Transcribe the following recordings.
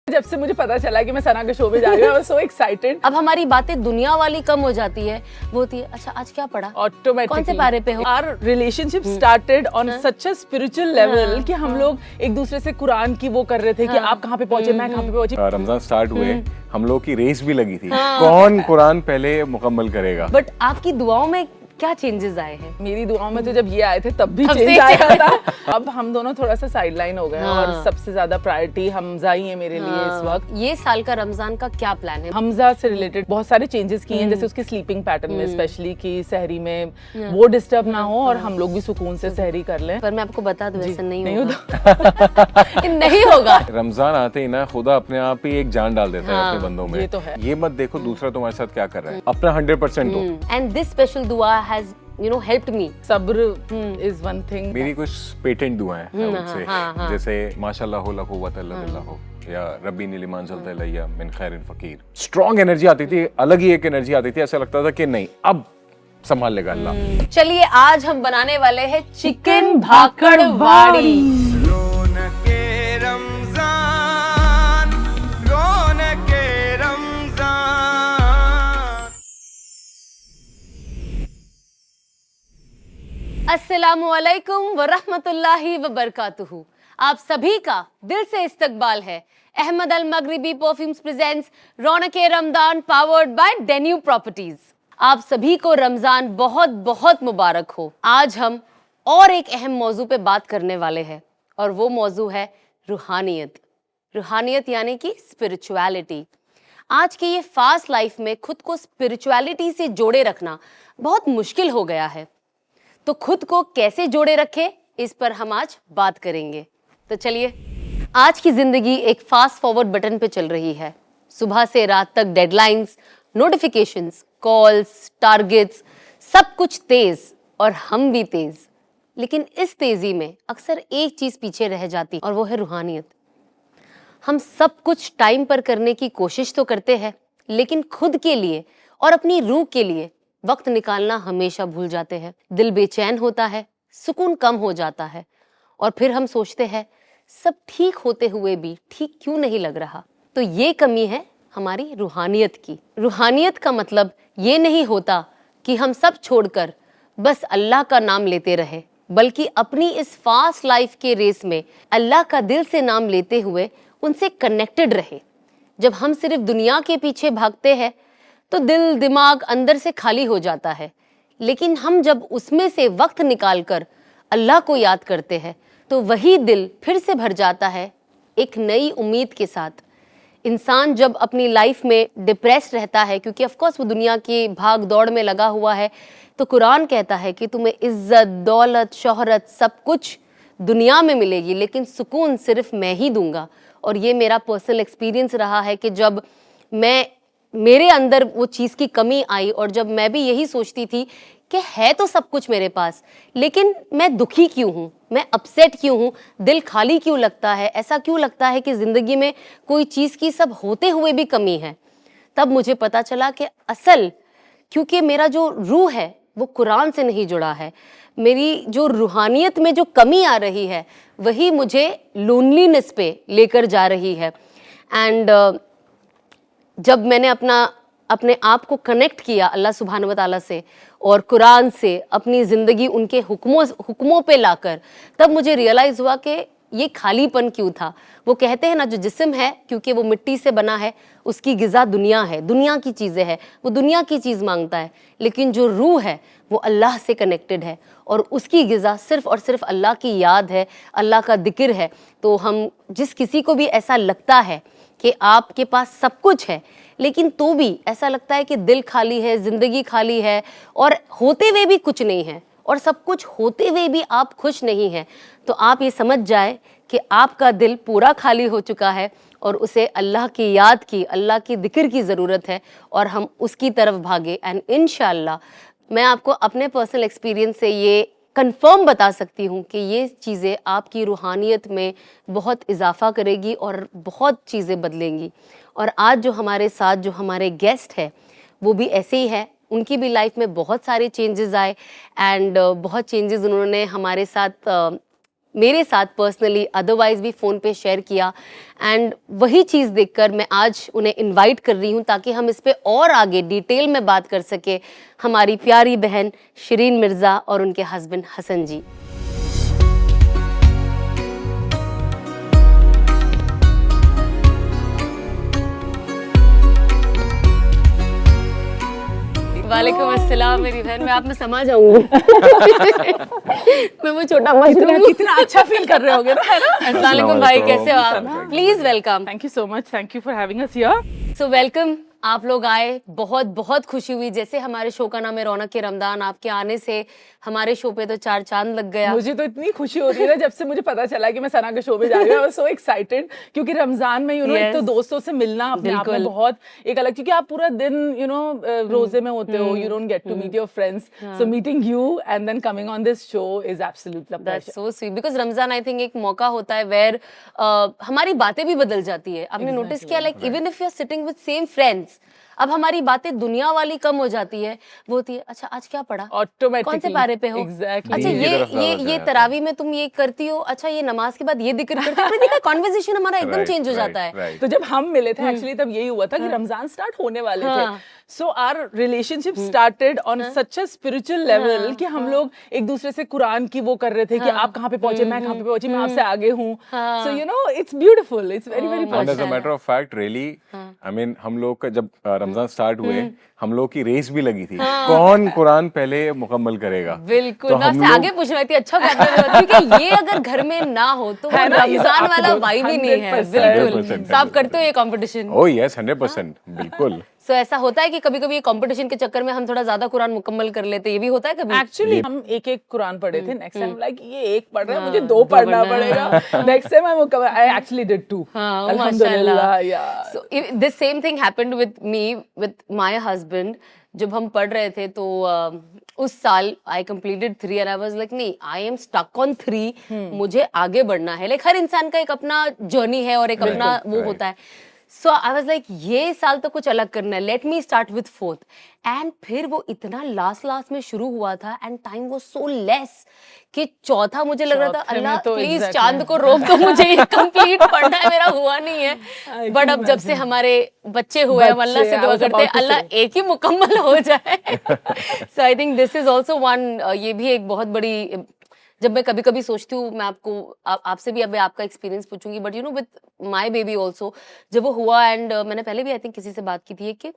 जब से मुझे पता चला कि मैं सना के शो में जा रही हूँ, I was so excited. अब हमारी बातें दुनिया वाली कम हो जाती है, वो होती है अच्छा आज क्या पढ़ा, Automatically. कौन से पारे पे हो। Our relationship started on such a spiritual level कि हम लोग एक दूसरे से कुरान की वो कर रहे थे कि आप कहाँ पे पहुंचे, मैं कहाँ पे पहुंची। रमजान स्टार्ट हुए, हम लोग की रेस भी लगी थी, कौन कुरान पहले मुकम्मल करेगा। बट आपकी दुआओं में क्या चेंजेस आए हैं? मेरी दुआओं में तो जब ये आए थे तब भी तब से चेंज आया था। अब हम दोनों थोड़ा सा साइडलाइन हो गए हैं और सबसे ज्यादा प्रायोरिटी हमजा ही है मेरे लिए इस वक्त। ये साल का रमजान का क्या प्लान है? हमजा से रिलेटेड बहुत सारे चेंजेस किए हैं, जैसे उसके स्लीपिंग पैटर्न में स्पेशली कि सहरी में वो डिस्टर्ब ना हो और हम लोग भी सुकून से सहरी कर लें। पर मैं आपको बता दूं ऐसा नहीं होगा। नहीं होगा। रमजान आते ही ना खुदा अपने आप ही एक जान डाल देता है अपने बंदों में। ये तो है। ये मत देखो दूसरा तुम्हारे साथ क्या कर रहा है, अपना 100% दो। एंड दिस स्पेशल दुआ हैज helped me. सब्र is one thing. मेरी कुछ पेटेंट दुआएं हैं उनसे, जैसे माशाल्लाह हो ला कुव्वत इल्ला बिल्लाह हो या रब्बी नी लिमा अंज़लता इलैया मिन खैरिन फकीर। स्ट्रॉन्ग एनर्जी आती थी, अलग ही एक एनर्जी आती थी, ऐसा लगता था कि नहीं अब संभाल लेगा अल्लाह। चलिए आज हम बनाने वाले हैं चिकन भाकड़वाड़ी। अस्सलामुअलैकुम वरहमतुल्लाहि वबरकातुहू। आप सभी का दिल से इस्तकबाल है। Ahmed Al Maghribi perfumes presents रौनके Ramzan powered by Danube properties. आप सभी को रमजान बहुत बहुत मुबारक हो। आज हम और एक अहम मौजू पे बात करने वाले हैं और वो मौजू है रूहानियत। रूहानियत यानी कि स्पिरिचुअलिटी। आज की ये फास्ट लाइफ में खुद को स्पिरिचुअलिटी से जोड़े रखना बहुत मुश्किल हो गया है, तो खुद को कैसे जोड़े रखें इस पर हम आज बात करेंगे। तो चलिए, आज की जिंदगी एक फास्ट फॉरवर्ड बटन पे चल रही है। सुबह से रात तक डेडलाइंस, नोटिफिकेशंस, कॉल्स, टारगेट्स, सब कुछ तेज और हम भी तेज। लेकिन इस तेजी में अक्सर एक चीज पीछे रह जाती और वो है रूहानियत। हम सब कुछ टाइम पर करने की कोशिश तो करते हैं, लेकिन खुद के लिए और अपनी रूह के लिए वक्त निकालना हमेशा भूल जाते हैं। दिल बेचैन होता है, सुकून कम हो जाता है और फिर हम सोचते हैं सब ठीक होते हुए भी ठीक क्यों नहीं लग रहा। तो ये कमी है हमारी रूहानियत की। रूहानियत का मतलब ये नहीं होता कि हम सब छोड़कर बस अल्लाह का नाम लेते रहे, बल्कि अपनी इस फास्ट लाइफ के रेस में अल्लाह का दिल से नाम लेते हुए उनसे कनेक्टेड रहे। जब हम सिर्फ दुनिया के पीछे भागते हैं तो दिल दिमाग अंदर से खाली हो जाता है, लेकिन हम जब उसमें से वक्त निकालकर अल्लाह को याद करते हैं तो वही दिल फिर से भर जाता है एक नई उम्मीद के साथ। इंसान जब अपनी लाइफ में डिप्रेस्ड रहता है, क्योंकि ऑफ कोर्स वो दुनिया की भाग दौड़ में लगा हुआ है, तो कुरान कहता है कि तुम्हें इज्जत, दौलत, शोहरत सब कुछ दुनिया में मिलेगी, लेकिन सुकून सिर्फ मैं ही दूंगा। और ये मेरा पर्सनल एक्सपीरियंस रहा है कि जब मेरे अंदर वो चीज़ की कमी आई और जब मैं भी यही सोचती थी कि है तो सब कुछ मेरे पास, लेकिन मैं दुखी क्यों हूँ, मैं अपसेट क्यों हूँ, दिल खाली क्यों लगता है, ऐसा क्यों लगता है कि ज़िंदगी में कोई चीज़ की सब होते हुए भी कमी है। तब मुझे पता चला कि असल क्योंकि मेरा जो रूह है वो कुरान से नहीं जुड़ा है। मेरी जो रूहानियत में जो कमी आ रही है वही मुझे लोनलीनेस पे लेकर जा रही है। एंड जब मैंने अपने आप को कनेक्ट किया अल्लाह सुब्हानहू व तआला से और कुरान से, अपनी ज़िंदगी उनके हुक्मों पे लाकर, तब मुझे रियलाइज़ हुआ कि ये खालीपन क्यों था। वो कहते हैं ना, जो जिस्म है क्योंकि वो मिट्टी से बना है, उसकी ग़िज़ा दुनिया है, दुनिया की चीज़ें हैं, वो दुनिया की चीज़ मांगता है, लेकिन जो रूह है वो अल्लाह से कनेक्टेड है और उसकी ग़िज़ा सिर्फ़ और सिर्फ अल्लाह की याद है, अल्लाह का जिक्र है। तो हम जिस किसी को भी ऐसा लगता है कि आपके पास सब कुछ है, लेकिन तो भी ऐसा लगता है कि दिल खाली है, ज़िंदगी खाली है और होते हुए भी कुछ नहीं है और सब कुछ होते हुए भी आप खुश नहीं हैं, तो आप ये समझ जाए कि आपका दिल पूरा खाली हो चुका है और उसे अल्लाह की याद की, अल्लाह की जिक्र की ज़रूरत है और हम उसकी तरफ भागे। एंड इंशाअल्लाह मैं आपको अपने पर्सनल एक्सपीरियंस से ये कंफर्म बता सकती हूँ कि ये चीज़ें आपकी रूहानियत में बहुत इजाफा करेगी और बहुत चीज़ें बदलेंगी। और आज जो हमारे साथ जो हमारे गेस्ट है वो भी ऐसे ही है, उनकी भी लाइफ में बहुत सारे चेंजेस आए एंड बहुत चेंजेस उन्होंने हमारे साथ मेरे साथ पर्सनली, अदरवाइज भी फ़ोन पे शेयर किया। एंड वही चीज़ देखकर मैं आज उन्हें इनवाइट कर रही हूँ ताकि हम इस पे और आगे डिटेल में बात कर सके। हमारी प्यारी बहन शिरीन मिर्ज़ा और उनके हस्बैंड हसन जी। वालेकुम अस्सलाम मेरी बहन, मैं आप में समा जाऊंगी। मैं वो छोटा मशरूम। कितना अच्छा फील कर रहे होगे ना, है ना? अस्सलाम वालेकुम भाई, कैसे हो आप? Please welcome. Thank you so much, thank you for having us here. So welcome, आप लोग आए, बहुत बहुत खुशी हुई। जैसे हमारे शो का नाम है रौनक के रमदान, आपके आने से हमारे शो पे तो 4 चांद लग गया। मुझे तो इतनी खुशी हो रही है ना जब से मुझे पता चला कि मैं सना के शो में जा रही हूँ। आई वाज सो एक्साइटेड क्योंकि रमजान में एक तो दोस्तों से मिलना अपने आप में बहुत एक अलग, क्योंकि आप पूरा दिन रोजे में होते हो, you don't get to meet your friends, so meeting you and then coming on this show is absolutely that's so sweet because Ramzan I think एक मौका होता है वेयर हमारी बातें भी बदल जाती है। आपने नोटिस किया, like even if you are sitting with same friends, अब हमारी बातें दुनिया वाली कम हो जाती है। वो होती है, अच्छा आज क्या पढ़ा, कौन से पारे पे हो, अच्छा ये तरावी में तुम ये करती हो, अच्छा ये नमाज के बाद ये जिक्र करती हो। देखा, कॉन्वर्सेशन हमारा एकदम चेंज हो जाता है। तो जब हम मिले थे एक्चुअली तब यही हुआ था कि रमजान स्टार्ट होने वाले थे, so our relationship started on such a spiritual level कि हम लोग एक दूसरे से कुरान की वो कर रहे थे कि आप कहाँ पे पहुंचे, मैं कहाँ पे पहुंची, मैं आपसे आगे हूँ। So it's beautiful, it's very very and as a matter of fact really, I mean हम लोग का जब रमजान स्टार्ट हुए, हम लोग की रेस भी लगी थी, कौन कुरान पहले मुकम्मल करेगा। बिल्कुल, तो मैं आगे पूछ रही थी, अच्छा क्योंकि ये अगर घर में ना हो तो वो रमजान वाला वाइब ही नहीं है। बिल्कुल, आप करते हो ये कंपटीशन? ओह यस, 100%, बिल्कुल। सो ऐसा होता है कि कभी-कभी ये कंपटीशन के चक्कर में हम थोड़ा ज्यादा कुरान मुकम्मल कर लेते हैं, ये भी होता है कभी? एक्चुअली हम एक कुरान पढ़े थे, नेक्स्ट टाइम लाइक ये एक पढ़ रहा है, मुझे 2 पढ़ना पड़ेगा, next time I actually did 2। अल्हम्दुलिल्लाह, या so this same thing happened with me with my husband. जब हम पढ़ रहे थे तो उस साल I completed 3 and I was like नहीं, आई एम स्टक ऑन 3, मुझे आगे बढ़ना है। लाइक हर इंसान का एक अपना जर्नी है और एक अपना वो होता है। सो आई वाज लाइक ये साल तो कुछ अलग करना है, let me start with 4th। And फिर वो इतना लास्ट में शुरू हुआ था and time was so less कि चौथा मुझे लग रहा था अल्लाह तो प्लीज चांद को रोक दो, मुझे ये कंप्लीट पढ़ना है, मेरा हुआ नहीं है। बट अब जब से हमारे बच्चे हुए, हम अल्लाह से दुआ करते हैं अल्लाह एक ही मुकम्मल हो जाए। So I think this is also one, ये भी एक बहुत बड़ी, जब मैं कभी कभी सोचती हूँ, मैं आपको आपसे भी अब आपका एक्सपीरियंस पूछूंगी, but with my baby also जब वो हुआ एंड मैंने पहले भी आई थिंक किसी से बात की थी कि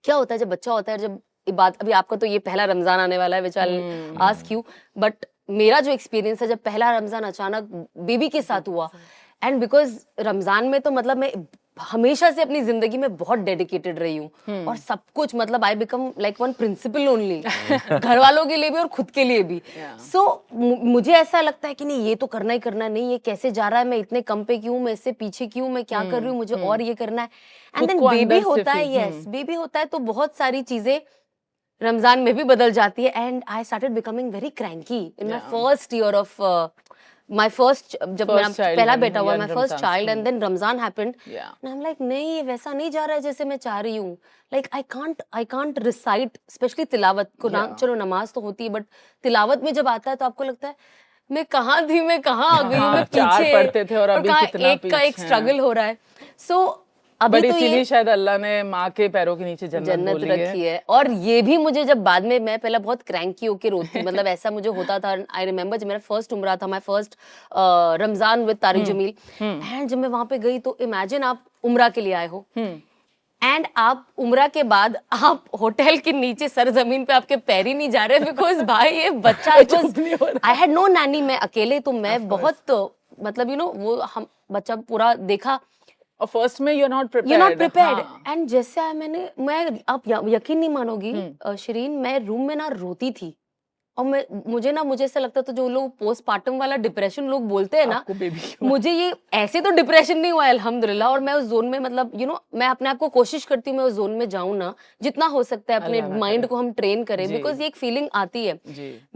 क्या होता है जब बच्चा होता है, जब बात, अभी आपका तो ये पहला रमजान आने वाला है which I will ask you, but मेरा जो एक्सपीरियंस है जब पहला रमजान अचानक बेबी के साथ हुआ, एंड बिकॉज रमजान में तो मतलब मैं हमेशा से अपनी जिंदगी में बहुत डेडिकेटेड रही हूँ और सब कुछ मतलब I become like one principle only, घर वालों के लिए भी और खुद के लिए भी। सो मुझे ऐसा लगता है कि नहीं ये तो करना ही करना है, नहीं ये कैसे जा रहा है, मैं इतने कम पे क्यों, मैं इससे पीछे क्यों, मैं क्या कर रही हूँ, मुझे और ये करना है। एंड देन बेबी होता है, यस बेबी होता है तो बहुत सारी चीजें रमजान में भी बदल जाती है। And I started becoming very cranky in my first year of my first, जब मेरा पहला बेटा हुआ, my first child, and then Ramzan happened, and I'm like नहीं ये वैसा नहीं जा रहा है जैसे मैं चाह रही हूँ। Like I can't recite, especially तिलावत को, चलो नमाज तो होती है बट तिलावत में जब आता है तो आपको लगता है मैं कहाँ थी, मैं कहाँ आ गई, मैं पीछे पढ़ते थे और अभी कितना एक का एक स्ट्रगल हो रहा है। सो अभी तो इसीलिए शायद अल्लाह ने माँ के पैरों के नीचे जन्नत रखी है। और ये भी मुझे जब बाद में, मैं पहले बहुत क्रैंकी होके रोती, मतलब ऐसा मुझे होता था। आई रिमेम्बर जब मेरा फर्स्ट उम्रा था, my first Ramzan with Tariq Jameel, and जब मैं वहां पे गई तो इमेजिन आप उम्रा के लिए आए हो एंड आप उम्रा के बाद आप होटल के नीचे सर जमीन पे आपके पैर ही नहीं जा रहे बिकॉज भाई ये बच्चा, आई हैड नो नैनी, मैं अकेले, तो मैं बहुत मतलब वो हम बच्चा पूरा देखा और फर्स्ट में you're not prepared एंड जैसे मैं आप यकीन नहीं मानोगी शिरीन, मैं रूम में ना रोती थी और मुझे ऐसा लगता था जो लोग पोस्टमार्टम वाला डिप्रेशन लोग बोलते हैं ना, मुझे ये ऐसे तो डिप्रेशन नहीं हुआ अल्हम्दुलिल्लाह। और मैं उस जोन में मतलब मैं अपने आप को कोशिश करती हूँ मैं उस जोन में जाऊँ ना, जितना हो सकता है अपने माइंड को हम ट्रेन करें, बिकॉज ये एक फीलिंग आती है।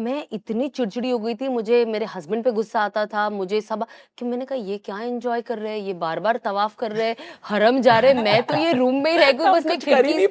मैं इतनी चिड़चिड़ी हो गई थी, मुझे मेरे हस्बैंड पे गुस्सा आता था, मुझे सब कि मैंने कहा ये क्या एंजॉय कर रहे हैं, ये बार बार तवाफ कर रहे हैं, हरम जा रहे हैं, मैं तो ये रूम में ही रह गई, बस मैं खिड़की,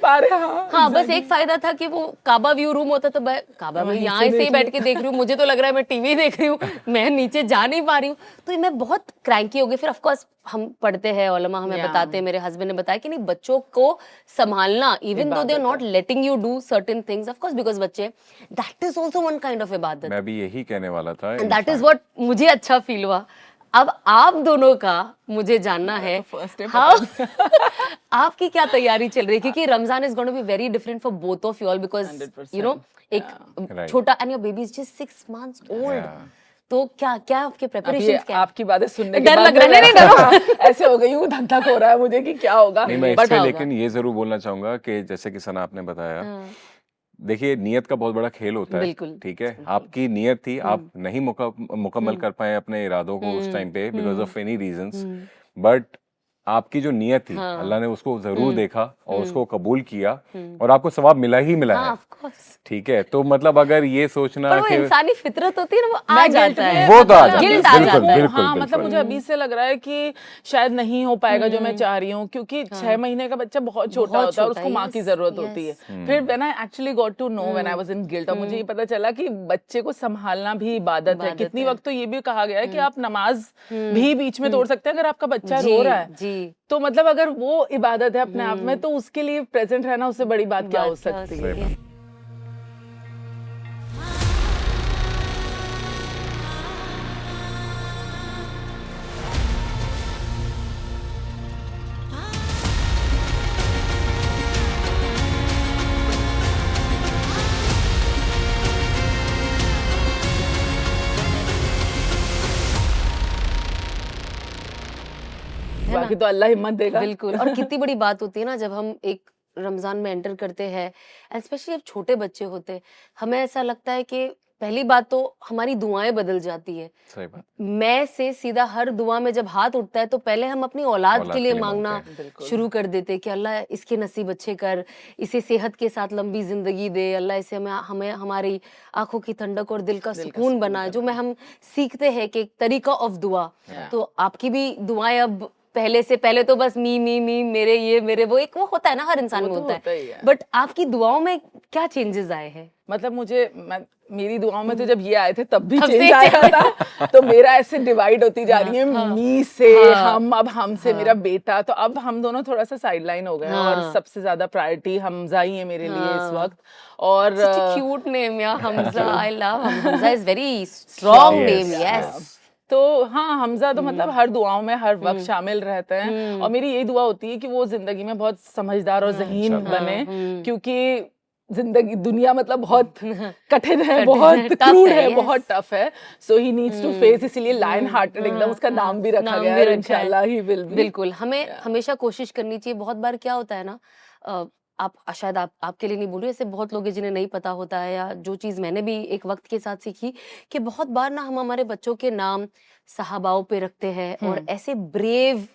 हाँ बस एक फायदा था कि वो काबा व्यू रूम होता तो काबा में यहाँ से ही बैठ के देख रही हूँ, मुझे तो लग रहा है मैं टीवी देख रही हूँ, मैं नीचे जा नहीं पा रही हूँ, तो मैं बहुत क्रैंकी हो गई। फिर ऑफ कोर्स हम पढ़ते हैं, उलमा हमें बताते हैं, मेरे हस्बैंड ने बताया कि नहीं, बच्चों को संभालना, even though they are not letting you do certain things, of course because बच्चे, that is also one kind of इबादत। मैं भी यही कहने वाला था, एंड दैट इज व्हाट मुझे अच्छा फील हुआ। अब आप दोनों का मुझे जानना है, आपकी क्या तैयारी चल रही है, क्योंकि Ramzan is going to be very different for both of you all, because you know एक छोटा, and your baby is just 6 months old, तो क्या क्या आपके प्रिपरेशंस क्या? आपकी बातें सुनने के डर बाद लग रहा है, नहीं डरो, ऐसे हो गई हूँ, धक हो रहा है मुझे कि क्या होगा। नहीं, मैं इससे लेकिन ये जरूर बोलना चाहूंगा कि जैसे कि सना आपने बताया, देखिए नियत का बहुत बड़ा खेल होता है, ठीक है, आपकी नियत थी, आप नहीं मुकम्मल कर पाए अपने इरादों को उस टाइम पे because of any reasons, but आपकी जो नियत थी, अल्लाह ने उसको जरूर देखा और उसको कबूल किया और आपको सवाब मिला ही मिला है, ठीक है। तो मतलब अगर ये सोचना कि इंसानी फितरत होती है ना, वो आ मैं जाता है, वो तो आ जाता है, गिल्ट आ बिल्कुल जाता है। बिल्कुल हाँ, मतलब बिल्कुल। मुझे अभी से लग रहा है कि शायद नहीं हो पाएगा जो मैं चाह रही हूँ, क्योंकि 6 महीने का बच्चा बहुत छोटा होता है और उसको माँ की जरूरत होती है। फिर when I actually got to know, when I was in guilt, और मुझे ये पता चला कि बच्चे को संभालना भी इबादत है। कितनी वक्त तो ये भी कहा गया है कि आप नमाज भी बीच में तोड़ सकते हैं अगर आपका बच्चा रो रहा है, तो मतलब अगर वो इबादत है अपने आप में, तो उसके लिए प्रेजेंट रहना उससे बड़ी बात क्या हो सकती है। बाकी तो अल्लाह हिम्मत देगा। बिल्कुल। और कितनी बड़ी बात होती है ना जब हम एक रमजान में एंटर करते हैं, स्पेशली जब छोटे बच्चे होते हैं, हमें ऐसा लगता है कि पहली बात तो हमारी दुआएं बदल जाती है। सही बात। मैं से सीधा हर दुआ में जब हाथ उठता है तो पहले हम अपनी औलाद के लिए मांगना शुरू कर देते कि अल्लाह इसके नसीब अच्छे कर, इसे सेहत के साथ लंबी जिंदगी दे, अल्लाह इसे हमें हमारी आंखों की ठंडक और दिल का सुकून बनाए, जो मैं हम सीखते हैं कि एक तरीका ऑफ दुआ। तो आपकी भी दुआएं अब पहले तो बस मी मेरे ये मेरे वो, एक वो होता है ना, हर इंसान में होता है, बट आपकी दुआओं में क्या चेंजेस आए हैं? मतलब मेरी दुआओं में तो जब ये आए थे तब भी चेंज आया था, तो मेरा ऐसे डिवाइड होती जा रही है, मी से हम, अब हमसे मेरा बेटा, तो अब हम दोनों थोड़ा सा साइडलाइन हो गए हैं और सबसे ज्यादा प्रायोरिटी हमजा ही है मेरे लिए इस वक्त। और क्यूट नेम या Hamza, I love Hamza, is very strong name. Yes, तो हाँ, हमजा तो मतलब हर दुआओं में हर वक्त शामिल रहते हैं, और मेरी यही दुआ होती है कि वो जिंदगी में बहुत समझदार और ज़हीन बने, क्योंकि जिंदगी दुनिया मतलब बहुत कठिन है, बहुत क्रूड है, बहुत टफ है, सो ही नीड्स टू फेस, इसीलिए लायन हार्टेड एकदम उसका नाम भी रखा गया है, इंशाल्लाह ही विल बी। बिल्कुल, हमें हमेशा कोशिश करनी चाहिए। बहुत बार क्या होता है ना, आप शायद आपके लिए नहीं बोल रही, ऐसे बहुत लोग हैं जिन्हें नहीं पता होता है, या जो चीज़ मैंने भी एक वक्त के साथ सीखी कि बहुत बार ना हम हमारे बच्चों के नाम सहाबाओं पे रखते हैं, और ऐसे ब्रेव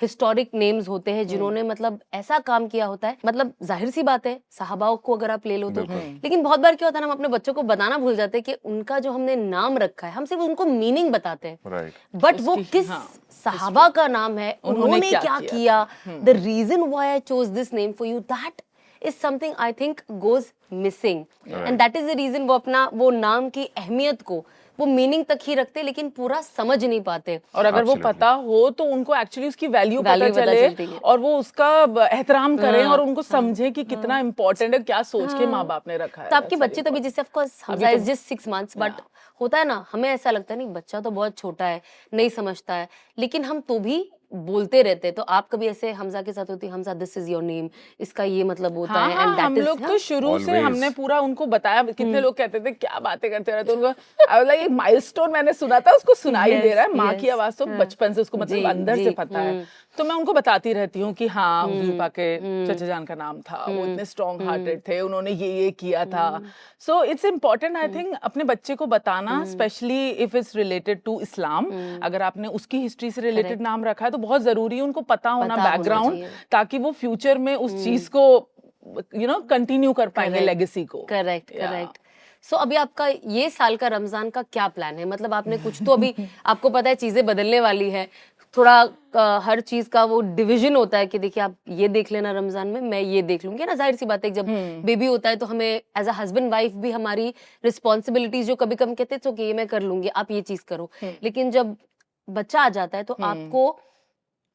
हिस्टोरिक नेम्स होते हैं जिन्होंने मतलब ऐसा काम किया होता है, मतलब जाहिर सी बात है सहाबाओं को अगर आप ले लो तो, लेकिन बहुत बार क्या होता है ना, हम अपने बच्चों को बताना भूल जाते हैं कि उनका जो हमने नाम रखा है, हम सिर्फ उनको मीनिंग बताते हैं, बट वो किस सहाबा का नाम है, उन्होंने क्या किया, the reason why I chose this name for you, that is something I think goes missing, and that is the reason वो अपना वो नाम की अहमियत को, वो मीनिंग तक ही रखते लेकिन पूरा समझ नहीं पाते। और अगर वो पता हो तो उनको एक्चुअली उसकी वैल्यू पता चले और वो उसका एहतराम करें और उनको समझे कि कितना इम्पोर्टेंट है, क्या सोच के माँ बाप ने रखा है। तो आपके बच्चे तो भी जैसे of course Hamza is just 6 months, but होता है ना, हमें ऐसा लगता है नहीं बच्चा तो बहुत छोटा है, नहीं समझता है, लेकिन हम तो भी बोलते रहते। तो आप कभी ऐसे हमजा के साथ होती, Hamza this is your name, इसका ये मतलब होता है, एंड दैट इज, हम लोग तो शुरू से हमने पूरा उनको बताया। कितने लोग कहते थे क्या बातें करते रहते, उनको लाइक एक माइलस्टोन मैंने सुना था, उसको सुनाई दे रहा है, माँ की आवाज तो बचपन से उसको मतलब अंदर से पता है, तो मैं उनको बताती रहती हूँ कि हाँ हुजूर पाक के चचा जान का नाम था, वो इतने स्ट्रॉन्ग हार्टेड थे, उन्होंने ये किया था। So it's important I think अपने बच्चे को बताना, specially if it's related to Islam. अगर आपने उसकी हिस्ट्री से रिलेटेड नाम रखा है तो बहुत जरूरी है उनको पता होना बैकग्राउंड, ताकि वो फ्यूचर में उस चीज को कंटिन्यू कर पाएंगे, लेगेसी को। करेक्ट। सो अभी आपका ये साल का रमजान का क्या प्लान है? मतलब आपने कुछ तो अभी आपको पता है चीजें बदलने वाली है, थोड़ा हर चीज का वो डिवीजन होता है कि देखिए आप ये देख लेना रमजान में, मैं ये देख लूंगी ना, जाहिर सी बात है जब बेबी होता है तो हमें एज अ हस्बैंड वाइफ भी हमारी रिस्पॉन्सिबिलिटीज जो कभी कम कहते हैं तो ये मैं कर लूंगी, आप ये चीज करो, लेकिन जब बच्चा आ जाता है तो आपको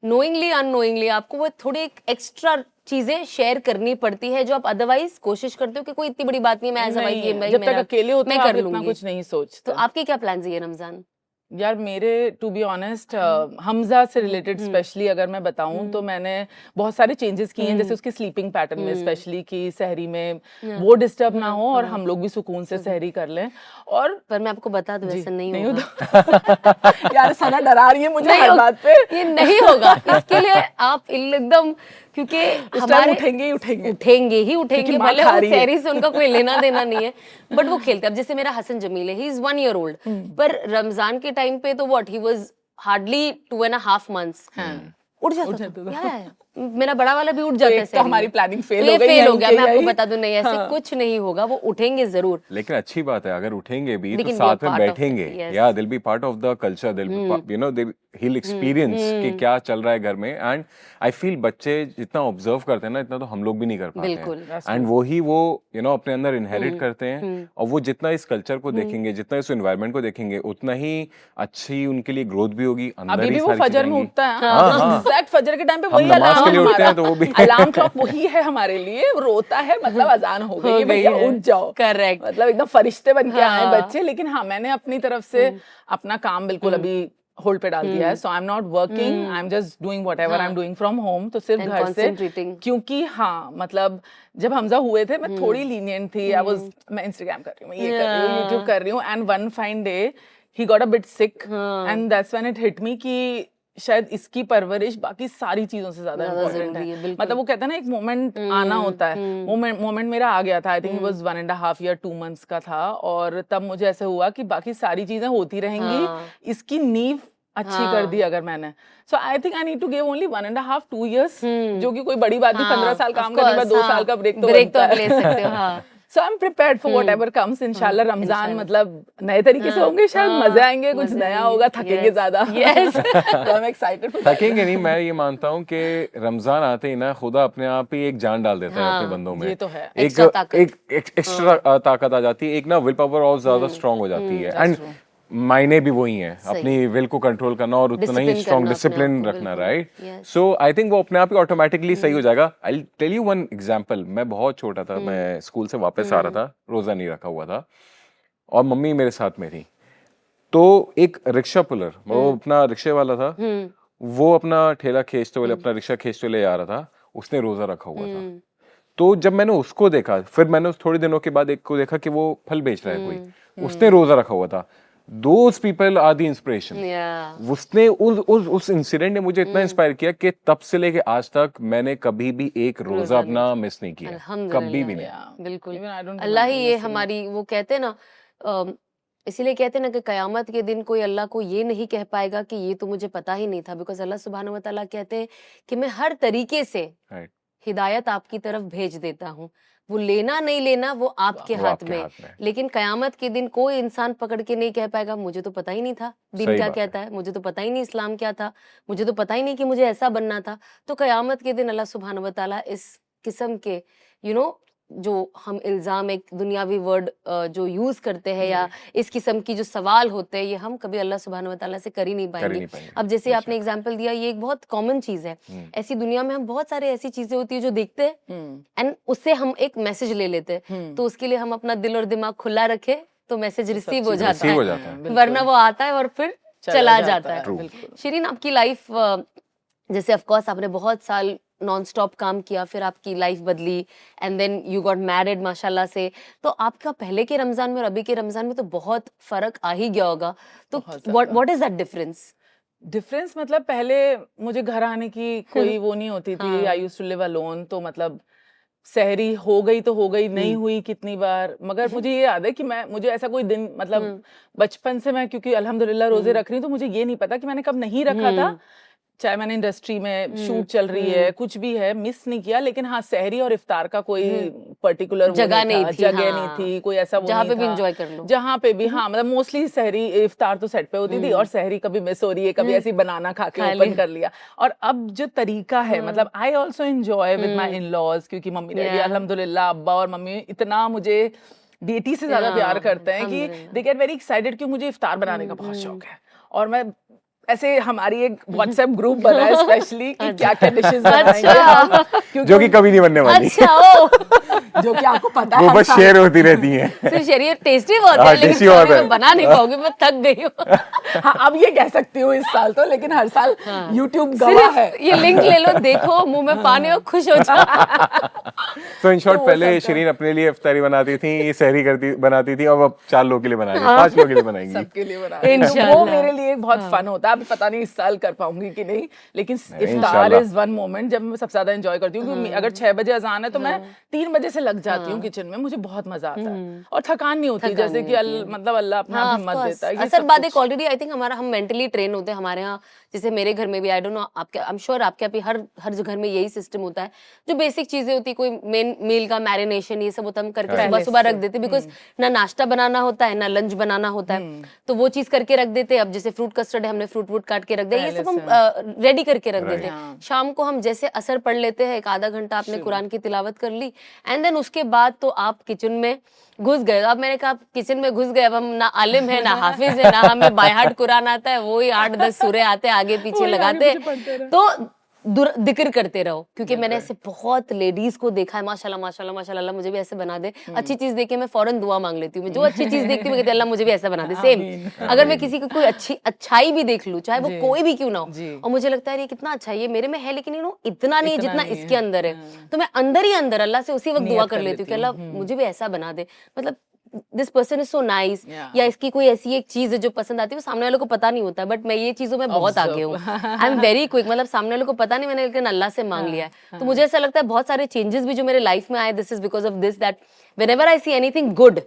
नोइंगली अननोइंगली आपको वो थोड़ी एक्स्ट्रा चीजें शेयर करनी पड़ती है जो आप अदरवाइज कोशिश करते हो कि कोई इतनी बड़ी बात नहीं, मैं एज अ वाइफ ये जब तक अकेले होते मैं हो कर आप इतना लूंगी। कुछ नहीं सोचते। तो आपके क्या प्लान्स है ये रमजान? यार मेरे टू बी ऑनेस्ट हमजा से रिलेटेड स्पेशली अगर मैं बताऊं तो मैंने बहुत सारे चेंजेस किए हैं, जैसे उसके स्लीपिंग पैटर्न में स्पेशली कि सहरी में वो डिस्टर्ब ना हो और हम लोग भी सुकून से सहरी कर लें। और पर मैं आपको बता दूं वैसे नहीं होगा। होगा। यार सना डरा रही है मुझे हर बात पे। ये नहीं होगा, इसके लिए आप एकदम, क्योंकि हमारे उठेंगे ही उठेंगे भले वो सहरी से उनका कोई लेना देना नहीं है, बट वो खेलते। अब जैसे मेरा हसन जमील है, ही इज 1 year old, पर रमजान के टाइम पे तो what he was hardly 2.5 months। उठ जाता था। मेरा बड़ा वाला भी उठ जाता है। तो हमारी प्लानिंग फेल हो गया। मैं आपको बता दूं, नहीं ऐसे कुछ नहीं होगा, वो उठेंगे जरूर। लेकिन अच्छी बात है अगर उठेंगे भी तो साथ में बैठेंगे, या they'll be part of the culture, they'll be you know he'll experience कि क्या चल रहा है घर में। एंड आई फील बच्चे जितना ऑब्जर्व करते हैं ना इतना तो हम लोग भी नहीं कर पाते हैं, एंड वो यू नो अपने अंदर इनहेरिट करते हैं। और वो जितना इस कल्चर को देखेंगे, जितना इस एनवायरनमेंट को देखेंगे, उतना ही अच्छी उनके लिए ग्रोथ भी होगी। अंदर अभी ही भी वो फजर में उठता है, एग्जैक्ट फजर के टाइम पे हम वही नमाज के लिए उठते हैं तो वो भी अलार्म क्लॉक वही है हमारे लिए, वो रोता है मतलब अजान हो गई भैया उठ जाओ। करेक्ट, मतलब एकदम फरिश्ते बन के आए बच्चे। लेकिन हाँ मैंने अपनी तरफ से अपना काम बिल्कुल अभी होल्ड पे डाल दिया है। So I am not working, I am just doing whatever I am doing from home. तो सिर्फ घर से, क्योंकि हाँ मतलब जब हमजा हुए थे मैं थोड़ी लीनियंट थी। आई वाज, मैं इंस्टाग्राम कर रही हूँ, मैं ये कर रही हूँ, यूट्यूब कर रही हूँ, and one fine day he got a bit sick and that's when it hit me कि शायद इसकी परवरिश बाकी सारी चीजों से ज्यादा इम्पोर्टेंट है। मतलब वो कहते हैं ना एक मोमेंट आना होता है, वो मोमेंट मेरा आ गया था। I think it was 1.5 year 2 months का था, और तब मुझे ऐसे हुआ कि बाकी सारी चीजें होती रहेंगी, इसकी नींव अच्छी कर दी अगर मैंने। So I think I need to give only 1.5 2 years, जो कि कोई बड़ी बात नहीं। 15 साल काम करने के बाद 2 साल का ब्रेक तो ले सकते हो। So I'm prepared for whatever comes. इंशाल्लाह रमजान मतलब नए तरीके से होंगे, शायद मजे आएंगे, कुछ नया होगा, थकेंगे ज्यादा। Yes. तो I'm excited for that. थकेंगे नहीं, मैं ये मानता हूँ कि रमजान आते ही ना खुदा अपने आप ही एक जान डाल देता है अपने बंदों में। ये तो है। एक एक्स्ट्रा ताकत आ जाती है, एक ना विल पावर और ज्यादा स्ट्रांग हो जाती है। एंड मायने भी वही हैं, अपनी विल को कंट्रोल करना और उतना ही स्ट्रॉन्ग डिसिप्लिन रखना, राइट? सो आई थिंक वो अपने आप ही ऑटोमेटिकली सही हो जाएगा। I tell you one example. मैं बहुत छोटा था, मैं स्कूल से वापस आ रहा था, रोजा नहीं रखा हुआ था, और मम्मी मेरे साथ में थी। तो एक रिक्शा पुलर, वो अपना रिक्शे वाला था, वो अपना ठेला खींचते हुए, अपना रिक्शा खींचते हुए आ रहा था, उसने रोजा रखा हुआ था। तो जब मैंने उसको देखा, फिर मैंने थोड़े दिनों के बाद एक को देखा कि वो फल बेच रहा है कोई, उसने रोजा रखा हुआ था। Those people are the inspiration. उसने उस इंसिडेंट ने मुझे इतना इंस्पायर किया कि तब से लेके आज तक मैंने कभी भी एक रोजा अपना मिस नहीं किया, कभी भी नहीं। बिल्कुल, अल्लाह ही ये हमारी, वो कहते हैं ना, इसीलिए कहते हैं ना कि कयामत के दिन कोई अल्लाह को ये नहीं कह पाएगा कि ये तो मुझे पता ही नहीं था, बिकॉज अल्लाह सुब्हानहू व तआला कहते हैं कि मैं हर तरीके से हिदायत आपकी तरफ भेज देता हूँ। वो लेना नहीं लेना वो आपके हाथ में। लेकिन कयामत के दिन कोई इंसान पकड़ के नहीं कह पाएगा मुझे तो पता ही नहीं था दीन क्या कहता है, मुझे तो पता ही नहीं इस्लाम क्या था, मुझे तो पता ही नहीं कि मुझे ऐसा बनना था। तो कयामत के दिन अल्लाह सुब्हानहू व तआला इस किस्म के जो हम इल्जाम, एक दुनियावी वर्ड जो यूज करते हैं, या इस किस्म की जो सवाल होते हैं, ये हम कभी अल्लाह सुब्हानहू व तआला से कर ही नहीं पाएंगे। अब जैसे आपने एग्जांपल दिया, ये एक बहुत कॉमन चीज है। ऐसी दुनिया में हम बहुत सारे ऐसी चीजें होती है जो देखते हैं एंड उससे हम एक मैसेज ले लेते हैं। तो उसके लिए हम अपना दिल और दिमाग खुला रखे तो मैसेज रिसीव हो जाता है, वरना वो आता है और फिर चला जाता है। शिरीन, आपकी लाइफ जैसे ऑफ कोर्स आपने बहुत साल नॉन स्टॉप काम किया, फिर आपकी लाइफ बदली and then you got married माशाल्लाह से। तो आपका पहले के रमजान में और अभी के रमजान में तो बहुत फर्क आ ही गया होगा। तो व्हाट इज दैट डिफरेंस? मतलब पहले मुझे घर आने की कोई वो नहीं होती थी। I used to live alone, तो मतलब सहरी हो गई तो हो गई, नहीं हुई कितनी बार। मगर मुझे ये याद है कि मुझे ऐसा कोई दिन, मतलब बचपन से मैं क्योंकि अल्हम्दुलिल्लाह रोजे रख रही हूँ, तो मुझे ये नहीं पता कि मैंने कब नहीं रखा था। चाहे मैंने इंडस्ट्री में शूट चल रही है, कुछ भी है, मिस नहीं किया, लेकिन हाँ सहरी और इफ्तार का कोई पर्टिकुलर जगह नहीं थी, जगह नहीं थी, कोई ऐसा वो जहाँ नहीं पे भी था, enjoy कर लो। जहाँ पे भी, हाँ मतलब मोस्टली सहरी इफ्तार तो सेट पे होती थी और सहरी कभी मिस हो रही है, कभी ऐसी बनाना खा के ओपन कर लिया। और अब जो तरीका है, मतलब I also enjoy with my in laws, क्योंकि मम्मी डैडी अल्हम्दुलिल्लाह, अब्बा और मम्मी इतना मुझे बेटी से ज्यादा प्यार करते हैं कि दे गेट वेरी एक्साइटेड कि मुझे इफ्तार बनाने का बहुत शौक है। और मैं ऐसे, हमारी एक व्हाट्सएप ग्रुप बना है स्पेशली कि क्या क्या डिशेस बनाएंगे हम, जो कि कभी नहीं बनने वाली। अच्छा, ओ जो कि आपको पता वो है बस शेयर होती रहती हैं। सिर्फ शरीर टेस्टी बहुत हाँ, है, लेकिन tasty बहुत कभी है। मैं बना नहीं पाऊंगी, मैं थक गई हूँ। हाँ, अब ये कह सकती हूँ इस साल तो, लेकिन हर साल यूट्यूब गवाह है। सिर्फ ये लिंक ले लो, देखो मुंह में पानी और खुश हो जाओ। तो इन शॉर्ट पहले शिरीन अपने लिए इफ्तारी बनाती थी, ये सहरी बनाती थी, अब 4 लोगों के लिए बना रही है, 5 लोगों के लिए बनाएंगी। सबके लिए बना रही हूँ। इंशाल्लाह। वो मेरे लिए बहुत फन होता है। अभी पता नहीं इस साल कर पाऊंगी कि नहीं, लेकिन इफ्तार इंशाल्लाह। इज वन मोमेंट जब मैं सबसे ज्यादा एंजॉय करती हूँ, क्योंकि अगर 6 बजे अजान है तो मैं 3 बजे से लग जाती हूँ किचन में, मुझे बहुत मजा आता है और थकान नहीं होती, जैसे कि मतलब अल्लाह अपना हाँ, हिम्मत of देता है। course। ये असर सब बात कुछ। एक ऑलरेडी आई थिंक हमारा, हम मेंटली ट्रेन होते हैं हमारे यहाँ, जैसे मेरे घर में भी, आई डोंट नो आपके, आई एम श्योर आपके यहाँ भी हर घर में यही सिस्टम होता है, जो बेसिक चीजें होती है, कोई मेन मील का मैरिनेशन ये सब होता है, हम करके सुबह सुबह रख देते, बिकॉज ना नाश्ता बनाना होता है ना लंच बनाना होता है, तो वो चीज करके रख देते हैं। अब जैसे फ्रूट कस्टर्ड है, हमने फ्रूट वूट काट के रख दिया, ये सब हम रेडी करके रख देते हैं। शाम को हम जैसे असर पढ़ लेते हैं, 1 आधा घंटा आपने कुरान की तिलावत कर ली, एंड देन उसके बाद तो आप किचन में घुस गए। अब मैंने कहा किचन में घुस गए, अब हम ना आलिम है ना हाफिज है, ना हमें बाय हार्ट कुरान आता है, वही 8-10 सूरे आते हैं, आगे पीछे लगाते, तो जिक्र करते रहो। क्योंकि मैंने ऐसे बहुत लेडीज को देखा है, माशाल्लाह माशाल्लाह माशाल्लाह, अल्लाह मुझे भी ऐसे बना दे। अच्छी चीज देख के मैं फौरन दुआ मांग लेती हूँ, मैं जो अच्छी चीज देखती हूँ मैं कहती हूँ अल्लाह मुझे भी ऐसा बना दे। सेम अगर मैं किसी को कोई अच्छाई भी देख लूँ, चाहे वो कोई भी क्यों ना हो, और मुझे लगता है ये कितना अच्छा है, ये मेरे में है, लेकिन यू नो इतना नहीं जितना इसके अंदर है, तो मैं अंदर ही अंदर अल्लाह से उसी वक्त दुआ कर लेती हूँ कि अल्लाह मुझे भी ऐसा बना दे। मतलब this person is so nice, या इसकी कोई ऐसी एक चीज है जो पसंद आती है, वो सामने वालों को पता नहीं होता, बट मैं ये चीजों में बहुत आगे हूँ। आई एम वेरी क्विक, मतलब सामने वालों को पता नहीं, मैंने लेकिन अल्लाह से मांग लिया है। तो मुझे ऐसा लगता है बहुत सारे चेंजेस भी जो मेरे लाइफ में आए, this is because of this, that whenever I see anything good,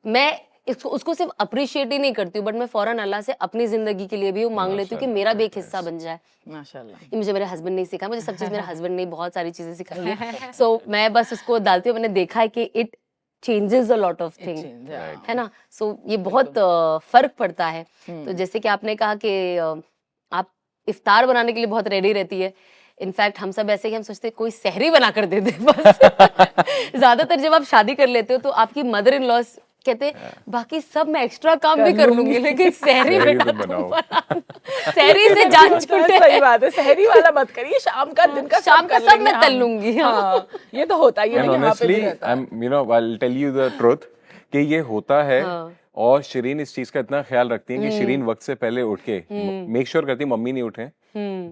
मैं उसको सिर्फ अप्रिशिएट ही नहीं करती हूँ, बट मैं फौरन अल्लाह से अपनी जिंदगी के लिए भी मांग लेती हूँ कि मेरा भी एक हिस्सा बन जाए। माशाल्लाह। ये मुझे मेरे हस्बैंड ने सिखाया, मुझे सब चीज मेरे हस्बैंड ने बहुत सारी चीजें सिखाई है, सो मैं बस उसको डालती हूँ। मैंने देखा है कि it changes a lot of thing, है ना, सो ये बहुत फर्क पड़ता है। तो जैसे कि आपने कहा कि आप इफ्तार बनाने के लिए बहुत रेडी रहती है, इनफैक्ट हम सब ऐसे ही, हम सोचते कोई सहरी बना कर दे दे बस। ज्यादातर जब आप शादी कर लेते हो तो आपकी मदर इन लॉ कहते बाकी सब मैं एक्स्ट्रा काम भी कर लूंगी, लेकिन सहरी बेटा तुम बनाना। सहरी से जान छूटे। सही बात है, सहरी वाला मत करिए, शाम का दिन का शाम का सब मैं तल लूंगी। हाँ, ये तो होता ही है, लेकिन यहाँ पे भी रहता है। you know, I'll tell you the truth कि ये होता है। और शिरीन इस चीज का इतना ख्याल रखती है कि शिरीन वक्त से पहले उठ के मेक श्योर करती है मम्मी नहीं उठे,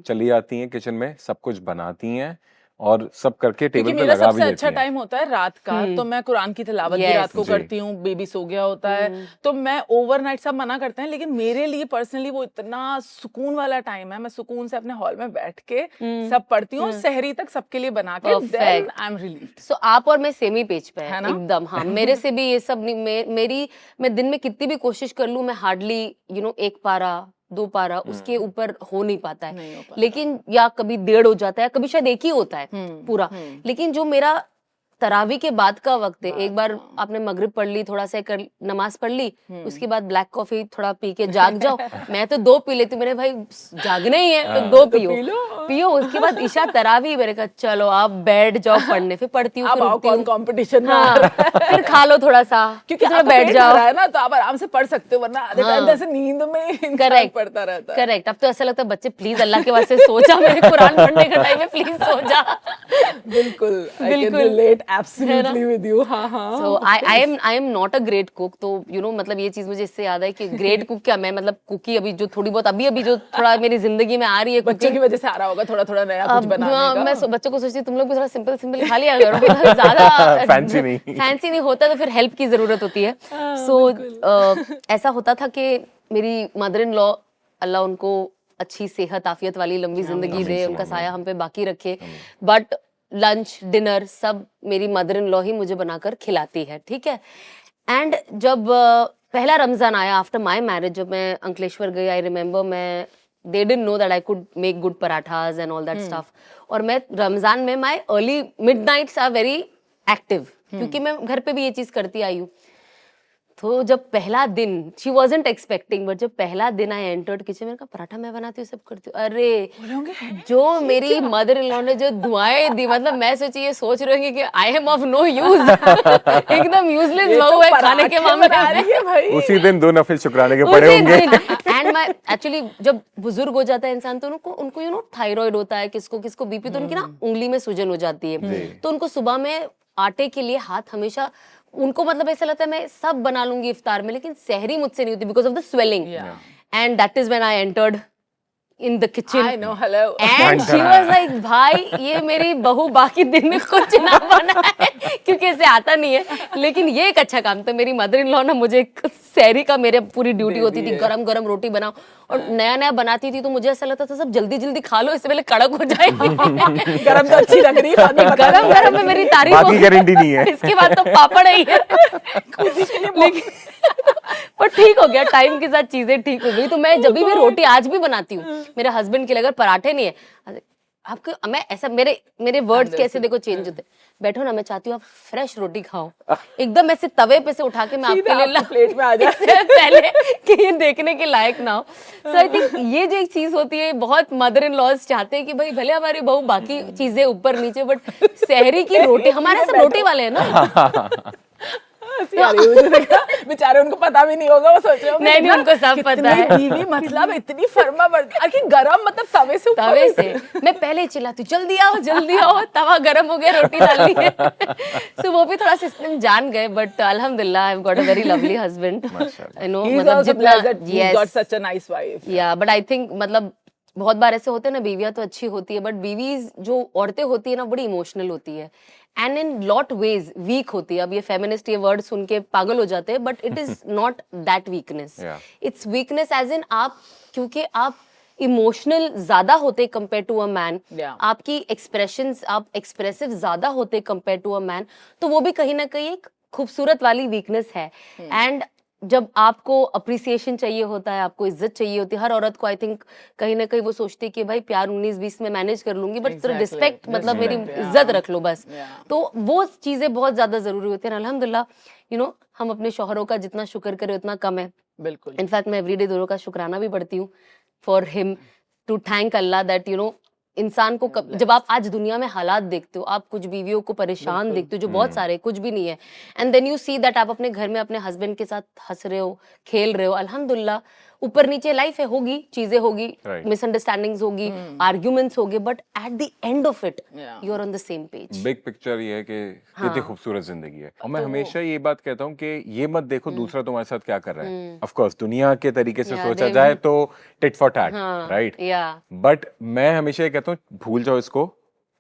चली आती हैं किचन में, सब कुछ बनाती हैं और सब करके टेबल पे लगा भी देती हैं। सबसे अच्छा टाइम होता है रात का, तो मैं कुरान की तिलावत भी रात को करती हूँ, बेबी सो गया होता है, तो मैं ओवरनाइट, सब मना करते हैं, लेकिन मेरे लिए पर्सनली वो इतना सुकून वाला टाइम है, मैं सुकून से अपने हॉल में बैठ के सब पढ़ती हूँ, सहरी तक सबके लिए बना के, देन आई एम रिलीव्ड। सो आप और मैं सेम ही पेज पे है ना एकदम। हाँ, मेरे से भी ये सब नहीं, मैं दिन में कितनी भी कोशिश कर लूं, मैं हार्डली 1 पारा 2 पारा उसके ऊपर हो नहीं पाता है, लेकिन या कभी 1.5 हो जाता है, कभी शायद 1 ही होता है पूरा। लेकिन जो मेरा तरावी के बाद का वक्त है, एक बार आपने मगरिब पढ़ ली, थोड़ा सा कर नमाज पढ़ ली, उसके बाद ब्लैक कॉफी थोड़ा पी के जाग जाओ। मैं तो 2 पी लेती हूँ, मेरे भाई जागना ही है तो 2 पियो। उसके बाद ईशा तरावी, मेरे कहा चलो आप बैठ जाओ पढ़ने, फिर पढ़ती हूँ, फिर कंपटीशन हाँ, फिर खा लो थोड़ा सा, क्योंकि थोड़ा बैठ जाओ है ना, तो आप आराम से पढ़ सकते हो, वरना आधे टाइम ऐसे नींद में करेक्ट पढ़ता रहता है। करेक्ट। अब तो ऐसा लगता है बच्चे प्लीज अल्लाह के वास्ते सो जा, मेरे कुरान पढ़ने का टाइम है, प्लीज सो जा। बिल्कुल, I can relate absolutely with you। हाँ हाँ। So I am not a great cook, तो मतलब ये चीज मुझे इससे याद है कि ग्रेट कुक क्या, मैं मतलब कुकी अभी जो थोड़ी बहुत अभी जो थोड़ा मेरी जिंदगी में आ रही है, बच्चों की वजह से आ रहा होगा थोड़ा थोड़ा नया कुछ बनाने का। मैं बच्चों को सोचती हूँ तुम लोग भी थोड़ा सिंपल सिंपल खा लिया करो, ज्यादा फैंसी नहीं होता, तो फिर हेल्प की जरूरत होती है। सो ऐसा होता था कि मेरी मदर इन लॉ, अल्लाह उनको अच्छी सेहत आफियत वाली लंबी जिंदगी दे, उनका साया हम पे बाकी रखे, बट लंच डिनर सब मेरी मदर इन लॉ ही मुझे बनाकर खिलाती है, ठीक है। एंड जब पहला रमजान आया आफ्टर माय मैरिज, जब मैं अंकलेश्वर गई, आई रिमेम्बर मैं they didn't know that I could make good parathas and all that stuff. और मैं रमजान में my early midnights are very active क्योंकि मैं घर पे भी ये चीज करती आई हूँ. तो जब पहला दिन she wasn't expecting, बट जब पहला दिन I entered किचन, मैंने कहा पराठा मैं बनाती हूँ, सब करती हूँ. अरे जो मेरी मदर इन लॉ ने जो दुआएं दी, मतलब मैं सोची ये सोच रही होंगी कि I am of no use. एकदम यूजलेस बहू है खाने के मामले में. उसी दिन 2 नफिल शुक्राने के पड़े होंगे. एंड मैं एक्चुअली जब बुजुर्ग हो जाता है इंसान तो उनको यू नो थायराइड होता है, किसको बीपी, तो उनकी ना उंगली में सूजन हो जाती है. तो उनको सुबह में आटे के लिए हाथ हमेशा, उनको मतलब ऐसा लगता है मैं सब बना लूंगी इफ्तार में, लेकिन सहरी मुझसे नहीं होती because of the swelling. And that is when I entered in the kitchen. I know, hello. And she was like, भाई ये मेरी बहू बाकी दिन में कुछ ना बनाए क्योंकि इसे आता नहीं है, लेकिन ये एक अच्छा काम था. मेरी मदर इन लॉ ना मुझे सहरी का, मेरे पूरी ड्यूटी होती थी गरम गरम रोटी बनाओ, और नया नया बनाती थी तो मुझे ऐसा लगता था सब जल्दी जल्दी खा लो, इससे पहले कड़क हो जाएगी. गरम तो अच्छी लग रही है, गरम गरम में मेरी तारीफ बाकी गारंटी नहीं है. इसके बाद तो पापड़ ही है. पर ठीक हो गया, टाइम के साथ चीजें ठीक हो गई. तो मैं जब भी रोटी आज भी बनाती हूँ, मेरे हस्बैंड के लिए अगर पराठे नहीं है, आपको मैं ऐसा, मेरे वर्ड्स कैसे देखो चेंज होते. बैठो ना, मैं चाहती हूँ आप फ्रेश रोटी खाओ, एकदम ऐसे तवे पे से उठा के मैं आपके लिए प्लेट में आ जाए पहले कि ये देखने के लायक ना हो. सो आई थिंक ये जो एक चीज होती है, बहुत मदर इन लॉज चाहते हैं कि भाई भले हमारी बहू बाकी चीजें ऊपर नीचे, बट सहरी की रोटी, हमारे सब रोटी वाले हैं ना. बेचारे उनको पता भी नहीं होगा, वो सोच रहे होंगे नहीं उनको सब पता है. बीवी मतलब इतनी फर्मा बर्दाश्त कि गरम मतलब तवे से ऊपर. तवे से मैं पहले चिल्लाती हूँ जल्दी आओ, तवा गरम हो गया, रोटी डालनी है. सो वो भी थोड़ा सिस्टम जान गए, बट अल्हम्दुलिल्लाह I have got a very lovely husband. You know मतलब जितना got such a nice wife. या बट आई थिंक मतलब बहुत बार ऐसे होते हैं ना, बीवियां तो अच्छी होती है बट बीवीज जो औरतें होती है ना बड़ी इमोशनल होती है and in lot ways weak होती है. अब ये फेमिनिस्ट ये वर्ड सुन के पागल हो जाते हैं, but it is not that weakness. It's weakness as in आप, क्योंकि आप इमोशनल ज्यादा होते कंपेयर टू अ मैन, आपकी एक्सप्रेशंस, आप एक्सप्रेसिव ज्यादा होते कंपेयर टू अ मैन, तो वो भी कहीं ना कहीं एक खूबसूरत वाली वीकनेस है. एंड जब आपको अप्रिसिएशन चाहिए होता है, आपको इज्जत चाहिए होती है, हर औरत को आई थिंक कहीं ना कहीं वो सोचती है कि भाई प्यार 19-20 में मैनेज कर लूंगी, बट रिस्पेक्ट मतलब मेरी इज्जत रख लो बस. तो वो चीजें बहुत ज्यादा जरूरी होती है. अल्हम्दुलिल्लाह यू नो हम अपने शौहरों का जितना शुक्र करें उतना कम है. बिल्कुल. इनफैक्ट मैं एवरीडे दोनों का शुक्राना भी पढ़ती हूँ फॉर हिम, टू थैंक अल्लाह दैट यू नो इंसान को जब आप आज दुनिया में हालात देखते हो, आप कुछ बीवियों को परेशान देखते हो जो बहुत सारे कुछ भी नहीं है, and then you see that आप अपने घर में अपने हस्बैंड के साथ हंस रहे हो, खेल रहे हो. अल्हम्दुलिल्लाह ऊपर नीचे लाइफ है, होगी चीजें होगी, मिसअंडरस्टैंडिंग्स होगी, आर्ग्यूमेंट्स होंगे, but at the end of it you are on the same page. Big picture ये है कि कितनी खूबसूरत जिंदगी है. और मैं हमेशा ये बात कहता हूँ कि ये मत देखो दूसरा तुम्हारे साथ क्या कर रहा है. ऑफ कोर्स दुनिया के तरीके से सोचा जाए तो tit for tat, right. But मैं हमेशा ये कहता हूँ भूल जाओ इसको,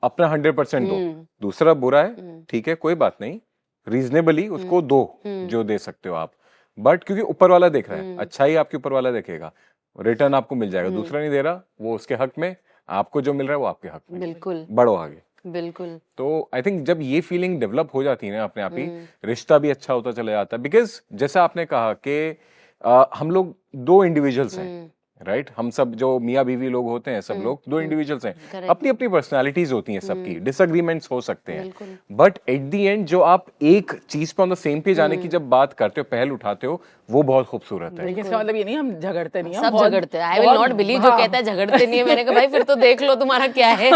अपना 100% दो. दूसरा बुरा है, ठीक है, कोई बात नहीं, रीजनेबली उसको दो जो दे सकते हो आप. बट क्योंकि ऊपर वाला देख रहा है, अच्छा ही आपके ऊपर वाला देखेगा, रिटर्न आपको मिल जाएगा. दूसरा नहीं दे रहा, वो उसके हक में, आपको जो मिल रहा है वो आपके हक में. बिल्कुल बढ़ो आगे. बिल्कुल. तो आई थिंक जब ये फीलिंग डेवलप हो जाती है ना अपने आप ही, रिश्ता भी अच्छा होता चला जाता है. बिकॉज जैसा आपने कहा कि हम लोग 2 इंडिविजुअल्स हैं, राइट. हम सब जो मियाँ बीवी लोग होते हैं, सब लोग 2 इंडिविजुअल्स हैं, अपनी अपनी पर्सनालिटीज होती हैं सबकी, डिसएग्रीमेंट्स हो सकते हैं, बट एट द एंड जो आप एक चीज पे ऑन द सेम पेज आने की जब बात करते हो, पहल उठाते हो, वो बहुत खूबसूरत है. लेकिन इसका मतलब ये नहीं हम झगड़ते नहीं हैं. सब झगड़ते हैं. आई विल नॉट बिलीव जो कहता है झगड़ते नहीं है. मैंने कहा भाई फिर तो देख लो तुम्हारा क्या है.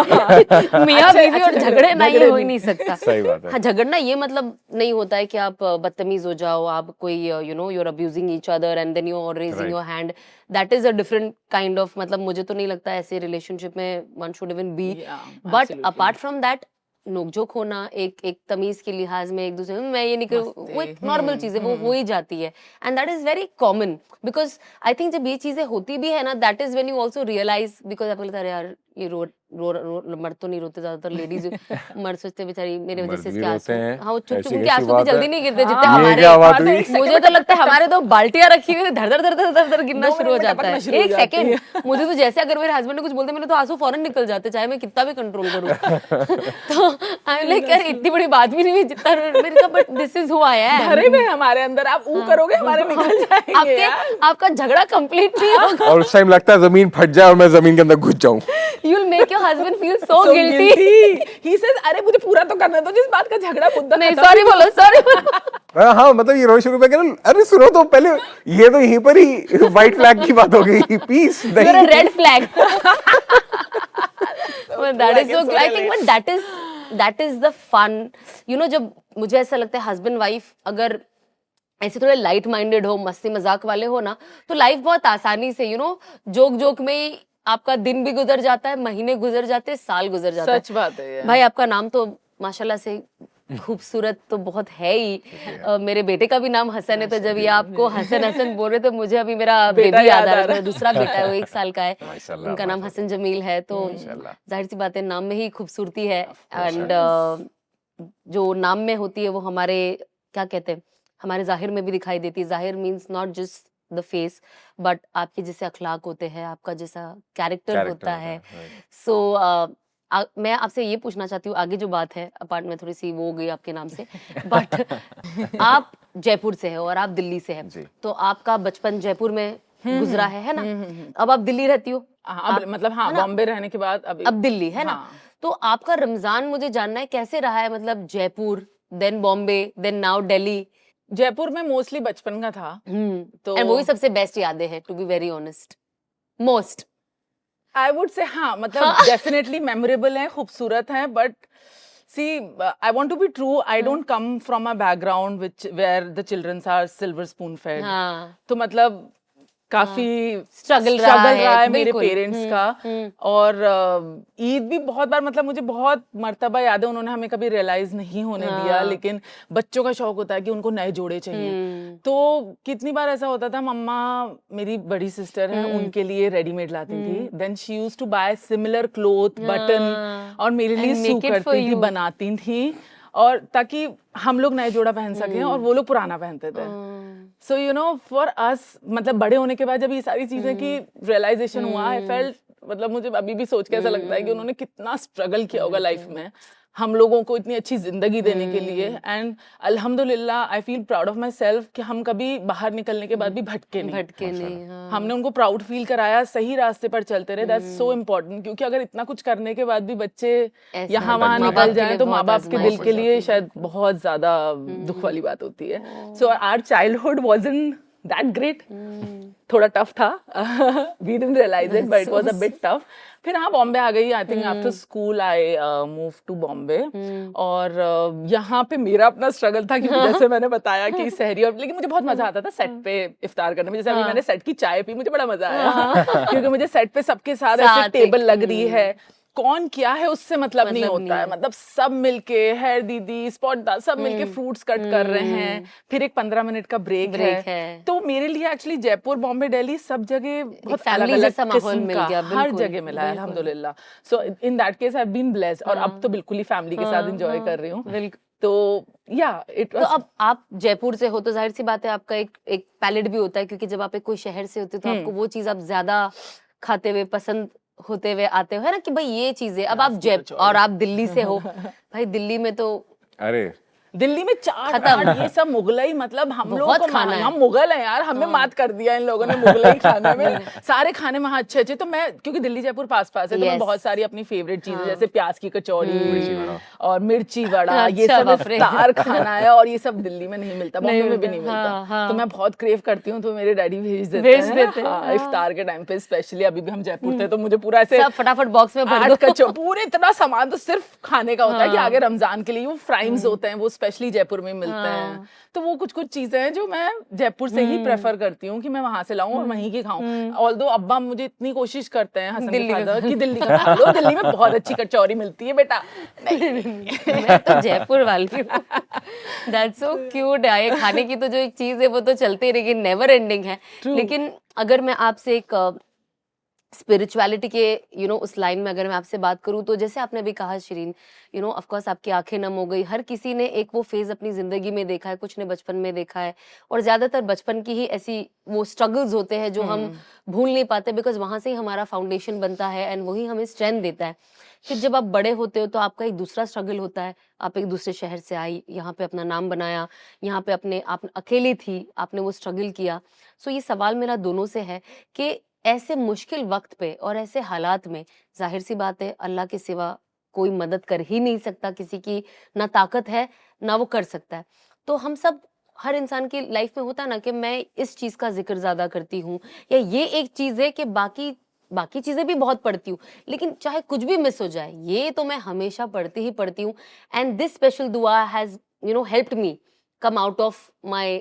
मियाँ बीवी और झगड़े ना, ये हो ही नहीं सकता. सही बात है. हाँ, झगड़ना ये मतलब नहीं होता है कि आप बदतमीज हो जाओ, आप कोई you know you are abusing each other and then you are raising your hand. That is a different kind of, मतलब मुझे तो नहीं लगता ऐसे रिलेशनशिप में one should even be. But apart from that नोकझोंक होना, एक तमीज के लिहाज में एक दूसरे में, मैं ये नहीं कहूँ, वो एक नॉर्मल चीज है, वो हो ही जाती है. And that is very common because I think जब ये चीजें होती भी है ना, that is when you also realise, because आप बोलते हैं यार ये मर्द तो नहीं रोते, ज्यादातर लेडीज मर्द सोचते बेचारी मेरे वजह से मर्द भी इसके आंसू, रोते हैं। हाँ वो चुप ऐसी चुप के कैसी आंसू बात भी जल्दी है? नहीं गिरते जितने ये हमारे। क्या बात हुई? मुझे तो लगता है हमारे तो बाल्टियां रखी हुई धर धर धर धर धर धर गिरना 2 शुरू हो मिनट में जाता है। टपकना शुरू हो एक जाती है। सेकंड मुझे तो जैसे अगर मेरे हस्बैंड ने कुछ बोलते मेरे तो आंसू फौरन निकल जाते, चाहे मैं कितना भी कंट्रोल करूं। तो आई एम लाइक यार इतनी बड़ी बात भी नहीं हुई जितना मैंने कहा, but this is who I am. भरे में हमारे अंदर आप ऊ करोगे हमारे निकल जाएंगे यार। आपके आपका झगड़ा कंप्लीट नहीं होगा। और उस टाइम लगता है जमीन फट जाए और मैं जमीन के अंदर घुस जाऊं। You'll make your husband feel so So guilty. guilty. He says, अरे मुझे पूरा तो करने दो, जिस बात का झगड़ा मुद्दा नहीं खत्म। सॉरी बोलो, सॉरी बोलो। हाँ मतलब ये रोज शुरू में कह रहा, अरे सुनो तो पहले, ये तो यहीं पर ही व्हाइट फ्लैग की बात हो गई। Peace You're a red flag. But that is so. so I think, but that is the fun. You know, जब मुझे ऐसा लगता है हस्बैंड वाइफ अगर ऐसे थोड़े लाइट माइंडेड हो, मस्ती मजाक वाले हो ना, तो लाइफ बहुत आसानी से जोक जोक में ही आपका दिन भी गुजर जाता है, महीने गुजर जाते हैं, साल गुजर जाता है। सच बात है ये। भाई आपका नाम तो माशाल्लाह से खूबसूरत तो बहुत है ही। मेरे बेटे का भी नाम हसन है, तो जब ये आपको हसन हसन बोल रहे तो मुझे अभी मेरा बेबी याद आ रहा है। दूसरा बेटा है, वो 1 साल का है, उनका नाम हसन जमील है। तो जाहिर सी बात है नाम में ही खूबसूरती है। एंड जो नाम में होती है वो हमारे क्या कहते हैं, हमारे जाहिर में भी दिखाई देती है। जाहिर means not just the face, but आपके जैसे अखलाक होते हैं, आपका जैसा कैरेक्टर होता है। सो मैं आपसे ये पूछना चाहती हूँ, आगे जो बात है अपार्ट में थोड़ी सी वो हो गई आपके नाम से, बट आप जयपुर से है और आप दिल्ली से है, तो आपका बचपन जयपुर में गुजरा है ना? अब आप दिल्ली रहती हो? मतलब हाँ, बॉम्बे रहने के बाद अब दिल्ली है ना? तो आपका रमजान मुझे जानना है कैसे रहा है, मतलब Jaipur, then Bombay, then now Delhi. Jaipur में मोस्टली बचपन का था, तो वो ही सबसे बेस्ट यादें हैं, to be very honest. Most I would say हाँ, मतलब डेफिनेटली मेमोरेबल है, खूबसूरत है, but see I want to be true, I don't come from a background which where the childrens are silver spoon fed. तो मतलब काफी struggle रहा है मेरे पेरेंट्स का। और ईद भी बहुत बार, मतलब मुझे बहुत मर्तबा याद है, उन्होंने हमें कभी रियलाइज नहीं होने दिया, लेकिन बच्चों का शौक होता है कि उनको नए जोड़े चाहिए। तो कितनी बार ऐसा होता था, मम्मा मेरी बड़ी सिस्टर है, उनके लिए रेडीमेड लाती थी, then she used to buy similar cloth, button, और मेरे लिए सू करती थी, बनाती थी, और ताकि हम लोग नए जोड़ा पहन सकें और वो लोग पुराना पहनते थे। So you know for us, मतलब बड़े होने के बाद जब ये सारी चीजें की रियलाइजेशन हुआ, आई फेल्ट, मतलब मुझे अभी भी सोच के ऐसा लगता है कि उन्होंने कितना स्ट्रगल किया होगा लाइफ में हम लोगों को इतनी अच्छी जिंदगी देने के लिए। एंड अल्हम्दुलिल्लाह I feel proud of my self कि हम कभी बाहर निकलने के बाद भी भटके नहीं। हाँ। हमने उनको प्राउड फील कराया, सही रास्ते पर चलते रहे, दैट्स सो इम्पोर्टेंट। क्योंकि अगर इतना कुछ करने के बाद भी बच्चे यहाँ वहाँ निकल जाए तो माँ बाप के दिल के लिए शायद बहुत ज्यादा दुख वाली बात होती है। So our childhood wasn't that great, थोड़ा टफ था, we didn't realise it, but it was a bit tough. फिर हाँ बॉम्बे आ गई, I think after school I move to Bombay. और यहाँ पे मेरा अपना स्ट्रगल था, क्योंकि जैसे मैंने बताया कि सहरी, और लेकिन मुझे बहुत मजा आता था सेट पे इफ्तार करने में। जैसे अभी मैंने सेट की चाय पी, मुझे बड़ा मजा आया, क्योंकि मुझे सेट पे सबके साथ ऐसे टेबल लग रही है, कौन क्या है उससे मतलब नहीं होता है, मतलब सब मिलके, हेयर दीदी, स्पॉट दा, सब मिलके फ्रूट्स कट कर रहे हैं, फिर एक 15 मिनट का ब्रेक है। तो मेरे लिए एक्चुअली जयपुर, बॉम्बे, दिल्ली सब जगह बहुत अलग-अलग किस्म का हर जगह मिला है अल्हम्दुलिल्लाह। So in that case I have been blessed, और अब तो बिल्कुल ही फैमिली के साथ एंजॉय कर रही हूँ। तो या इट वाज। तो अब आप जयपुर से हो तो जाहिर सी बात है आपका एक पैलेट भी होता है, क्योंकि जब आप एक कोई शहर से होते हो तो आपको वो चीज आप ज्यादा खाते हुए, पसंद होते हुए आते हो, है ना, कि भाई ये चीजें। अब आप जयपुर और आप दिल्ली से हो, भाई दिल्ली में तो अरे दिल्ली में चाट ये सब मुगलई, मतलब हम लोग को हम मुगल हैं यार, हमें मात कर दिया इन लोगों ने मुगलई खाने में। सारे खाने वहाँ अच्छे अच्छे। तो मैं, क्योंकि दिल्ली जयपुर पास पास है, तो मैं बहुत सारी अपनी फेवरेट चीजें, जैसे प्याज की कचौड़ी और मिर्ची वड़ा, ये सब इफ्तार खाना है, और ये सब दिल्ली में नहीं मिलता, बॉम्बे में भी नहीं मिलता। तो मैं बहुत क्रेव करती हूँ, तो मेरे डैडी भेज देते हैं इफ्तार के टाइम पे। स्पेशली अभी भी हम जयपुर थे, तो मुझे पूरा ऐसे फटाफट बॉक्स में भर दो, पूरे इतना सामान तो सिर्फ खाने का होता है कि आगे रमजान के लिए वो फ्राइम्स होते हैं, वो स्पेशली जयपुर में मिलते हैं। तो वो कुछ कुछ चीजें हैं जो मैं जयपुर से ही प्रेफर करती हूँ कि मैं वहां से लाऊं और वहीं की खाऊं। ऑल्दो अब्बा मुझे इतनी कोशिश करते हैं, हसन के फादर, कि दिल्ली का खा लो, दिल्ली में बहुत अच्छी कचौरी मिलती है बेटा। मैं तो जयपुर वाली हूँ। दैट्स सो क्यूट है। ये खाने की तो जो एक चीज है वो तो चलती रहेगी, नेवर एंडिंग है। लेकिन अगर मैं आपसे एक स्पिरिचुअलिटी के उस लाइन में अगर मैं आपसे बात करूं तो जैसे आपने अभी कहा शिरीन, ऑफ कोर्स आपकी आंखें नम हो गई। हर किसी ने एक वो फेज अपनी जिंदगी में देखा है, कुछ ने बचपन में देखा है, और ज्यादातर बचपन की ही ऐसी वो स्ट्रगल्स होते हैं जो हम भूल नहीं पाते, बिकॉज वहां से ही हमारा फाउंडेशन बनता है एंड वही हमें स्ट्रेंथ देता है। फिर जब आप बड़े होते हो तो आपका एक दूसरा स्ट्रगल होता है। आप एक दूसरे शहर से आई, यहाँ पे अपना नाम बनाया, यहाँ पे आप अकेली थी, आपने वो स्ट्रगल किया। सो ये सवाल मेरा दोनों से है कि ऐसे मुश्किल वक्त पे और ऐसे हालात में जाहिर सी बात है अल्लाह के सिवा कोई मदद कर ही नहीं सकता, किसी की ना ताकत है ना वो कर सकता है। तो हम सब, हर इंसान की लाइफ में होता है ना कि मैं इस चीज का जिक्र ज्यादा करती हूँ, या ये एक चीज है कि बाकी चीजें भी बहुत पढ़ती हूँ, लेकिन चाहे कुछ भी मिस हो जाए ये तो मैं हमेशा पढ़ती ही पढ़ती हूँ। एंड दिस स्पेशल दुआ has helped me come out of my